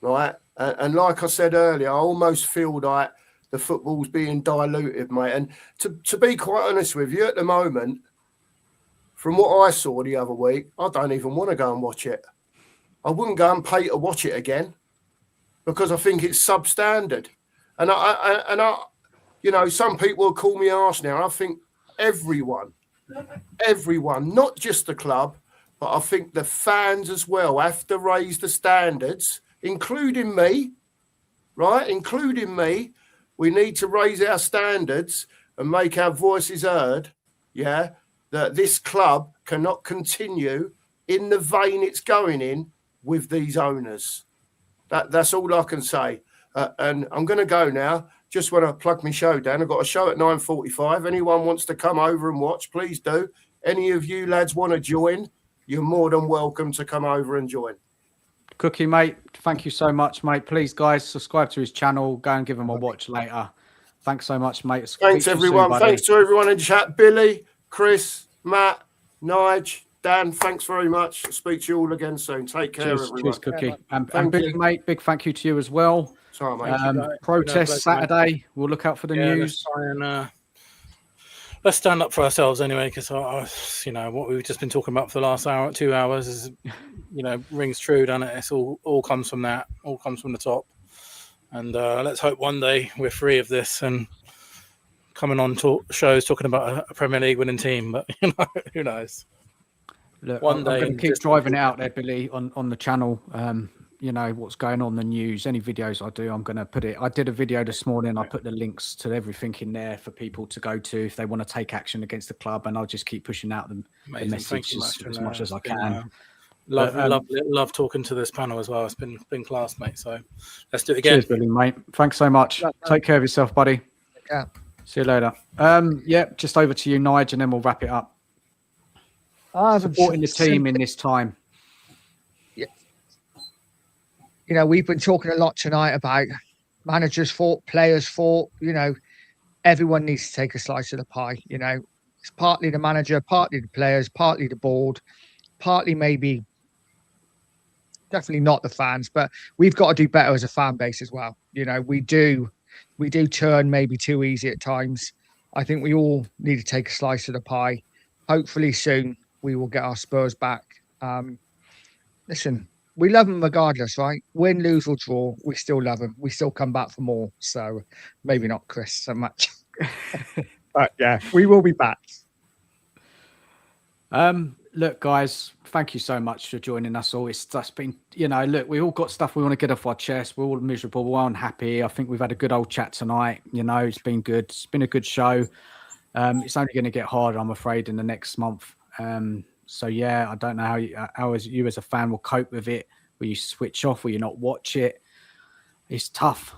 right? And like I said earlier, I almost feel like the football's being diluted, mate. And to be quite honest with you, at the moment, from what I saw the other week, I don't even want to go and watch it. I wouldn't go and pay to watch it again because I think it's substandard. And I some people will call me arse now. I think everyone, not just the club, but I think the fans as well have to raise the standards, including me, right? Including me. We need to raise our standards and make our voices heard, yeah, that this club cannot continue in the vein it's going in with these owners. That's all I can say. And I'm going to go now. Just want to plug my show down. I've got a show at 9:45. Anyone wants to come over and watch, please do. Any of you lads want to join, you're more than welcome to come over and join. Cookie, mate, thank you so much, mate. Please, guys, subscribe to his channel. Go and give him a watch later. Thanks so much, mate. Thanks, everyone. Thanks to everyone in chat. Billy, Chris, Matt, Nige, Dan, thanks very much. I'll speak to you all again soon. Take care, everyone. Cheers, Cookie. And Billy, mate, big thank you to you as well. Sorry, mate. Protest Saturday. We'll look out for the news. Let's stand up for ourselves anyway, because what we've just been talking about for the last 2 hours is, rings true, doesn't it? It's all comes from that. All comes from the top. And let's hope one day we're free of this and coming on shows talking about a Premier League winning team. But who knows? Look, One I'm day going in to keep distant driving it future. out there, Billy, on the channel. What's going on, the news, any videos I do, I'm going to put it. I did a video this morning. I put the links to everything in there for people to go to if they want to take action against the club, and I'll just keep pushing out the Amazing. Thank message you as much as I can. Love talking to this panel as well. It's been class, mate. So let's do it again. Cheers, Billy, mate. Thanks so much. Take care of yourself, buddy. Yeah. See you later. Just over to you, Nige, and then we'll wrap it up. Supporting the team in this time. We've been talking a lot tonight about managers' fault, players' fault. Everyone needs to take a slice of the pie. It's partly the manager, partly the players, partly the board, partly maybe definitely not the fans, but we've got to do better as a fan base as well. We do turn maybe too easy at times. I think we all need to take a slice of the pie. Hopefully soon we will get our Spurs back. Listen, we love them regardless, right? Win, lose or draw, we still love them. We still come back for more. So maybe not Chris so much. But yeah, we will be back. Look, guys, thank you so much for joining us all. It's just been, look, we all got stuff we want to get off our chest. We're all miserable. We're unhappy. I think we've had a good old chat tonight. It's been good. It's been a good show. It's only going to get harder, I'm afraid, in the next month. So yeah, I don't know how you as a fan will cope with it. Will you switch off? Will you not watch it? It's tough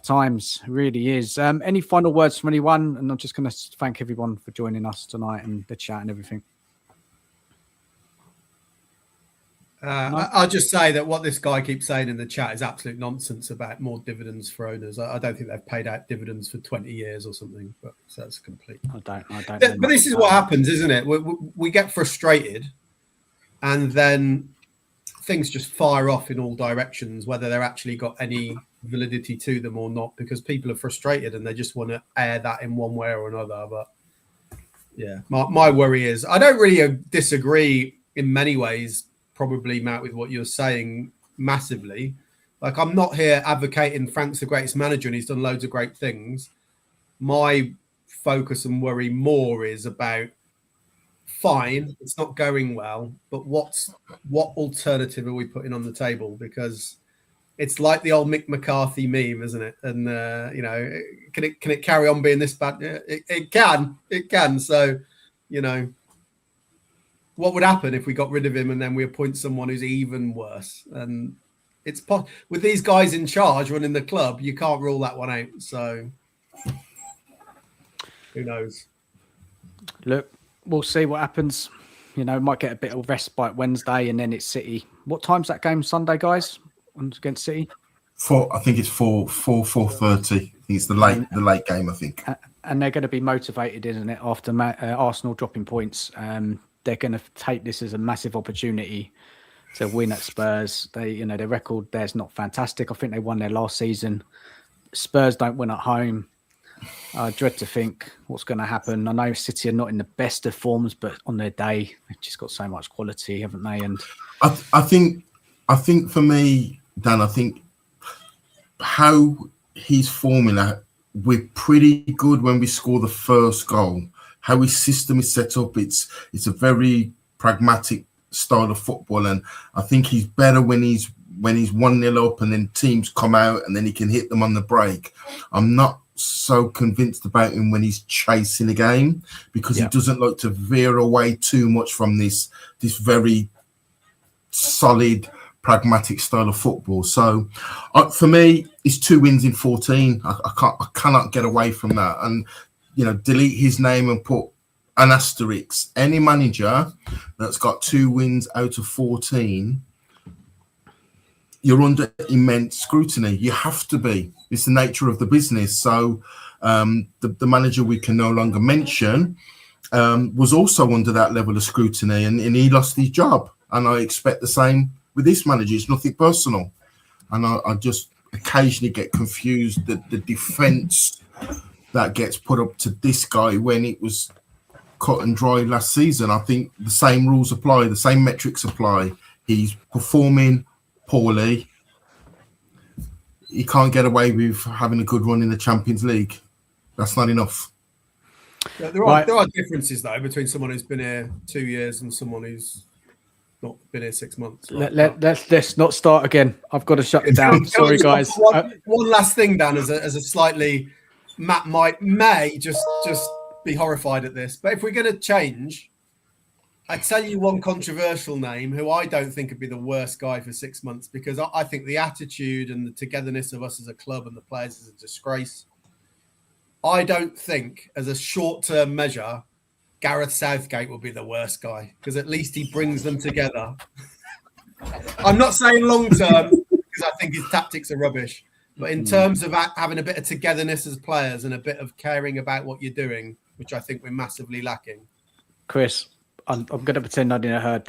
times. It really is. Any final words from anyone? And I'm just going to thank everyone for joining us tonight and the chat and everything. I'll just say that what this guy keeps saying in the chat is absolute nonsense about more dividends for owners. I don't think they've paid out dividends for 20 years or something, but so that's complete. I don't But this is what happens, isn't it? We get frustrated and then things just fire off in all directions, whether they're actually got any validity to them or not, because people are frustrated and they just want to air that in one way or another. But yeah, my worry is I don't really disagree in many ways, probably, Matt, with what you're saying massively. Like, I'm not here advocating Frank's the greatest manager and he's done loads of great things. My focus and worry more is about, fine, it's not going well, but what alternative are we putting on the table? Because it's like the old Mick McCarthy meme, isn't it? And can it carry on being this bad? It can. So, what would happen if we got rid of him and then we appoint someone who's even worse? And it's with these guys in charge running the club, you can't rule that one out. So who knows? Look, we'll see what happens. Might get a bit of respite Wednesday, and then it's City. What time's that game Sunday, guys? Against City? I think it's 4:30. It's the late game, I think. And they're going to be motivated, isn't it? After Arsenal dropping points, they're going to take this as a massive opportunity to win at Spurs. Their record there's not fantastic. I think they won their last season. Spurs don't win at home. I dread to think what's going to happen. I know City are not in the best of forms, but on their day, they've just got so much quality, haven't they? And I think for me, Dan, I think how he's forming that, we're pretty good when we score the first goal. How his system is set up, it's a very pragmatic style of football, and I think he's better when he's 1-0 up and then teams come out and then he can hit them on the break. I'm not so convinced about him when he's chasing a game, because he doesn't like to veer away too much from this very solid, pragmatic style of football. So for me, it's 2 wins in 14. I cannot get away from that. And delete his name and put an asterisk. Any manager that's got 2 wins out of 14, you're under immense scrutiny. You have to be. It's the nature of the business. So the manager we can no longer mention was also under that level of scrutiny, and he lost his job. And I expect the same with this manager. It's nothing personal. And I just occasionally get confused that the defence that gets put up to this guy when it was cut and dry last season. I think the same rules apply, the same metrics apply. He's performing poorly. you can't get away with having a good run in the Champions League. That's not enough. There are differences though between someone who's been here 2 years and someone who's not been here 6 months. Right? Let's not start again. I've got to shut it down. Sorry, guys. One last thing, Dan, as a slightly Matt may just be horrified at this, but if we're going to change, I tell you one controversial name who I don't think would be the worst guy for 6 months, because I think the attitude and the togetherness of us as a club and the players is a disgrace. I don't think, as a short-term measure, Gareth Southgate will be the worst guy, because at least he brings them together. I'm not saying long-term, because I think his tactics are rubbish. But in terms of having a bit of togetherness as players and a bit of caring about what you're doing, which I think we're massively lacking. Chris, I'm going to pretend I didn't heard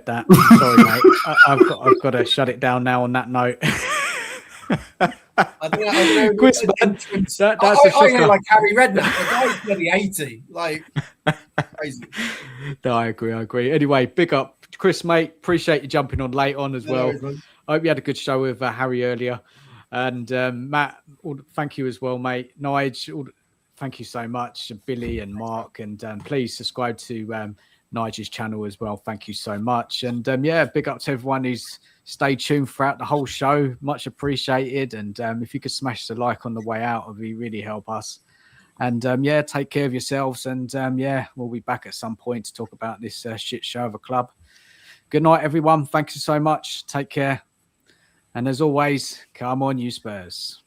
that. Sorry, mate. I've got to shut it down now on that note. I don't know. Chris, man, that's a I know, like Harry Redknapp. The guy's bloody 80. Like, crazy. No, I agree. Anyway, big up, Chris, mate. Appreciate you jumping on late on as well. I hope you had a good show with Harry earlier. And Matt, thank you as well, mate. Nige, thank you so much. Billy and Mark. And please subscribe to Nige's channel as well. Thank you so much. And big up to everyone who's stayed tuned throughout the whole show. Much appreciated. And if you could smash the like on the way out, it would really help us. And take care of yourselves. And we'll be back at some point to talk about this shit show of a club. Good night, everyone. Thank you so much. Take care. And as always, come on, you Spurs.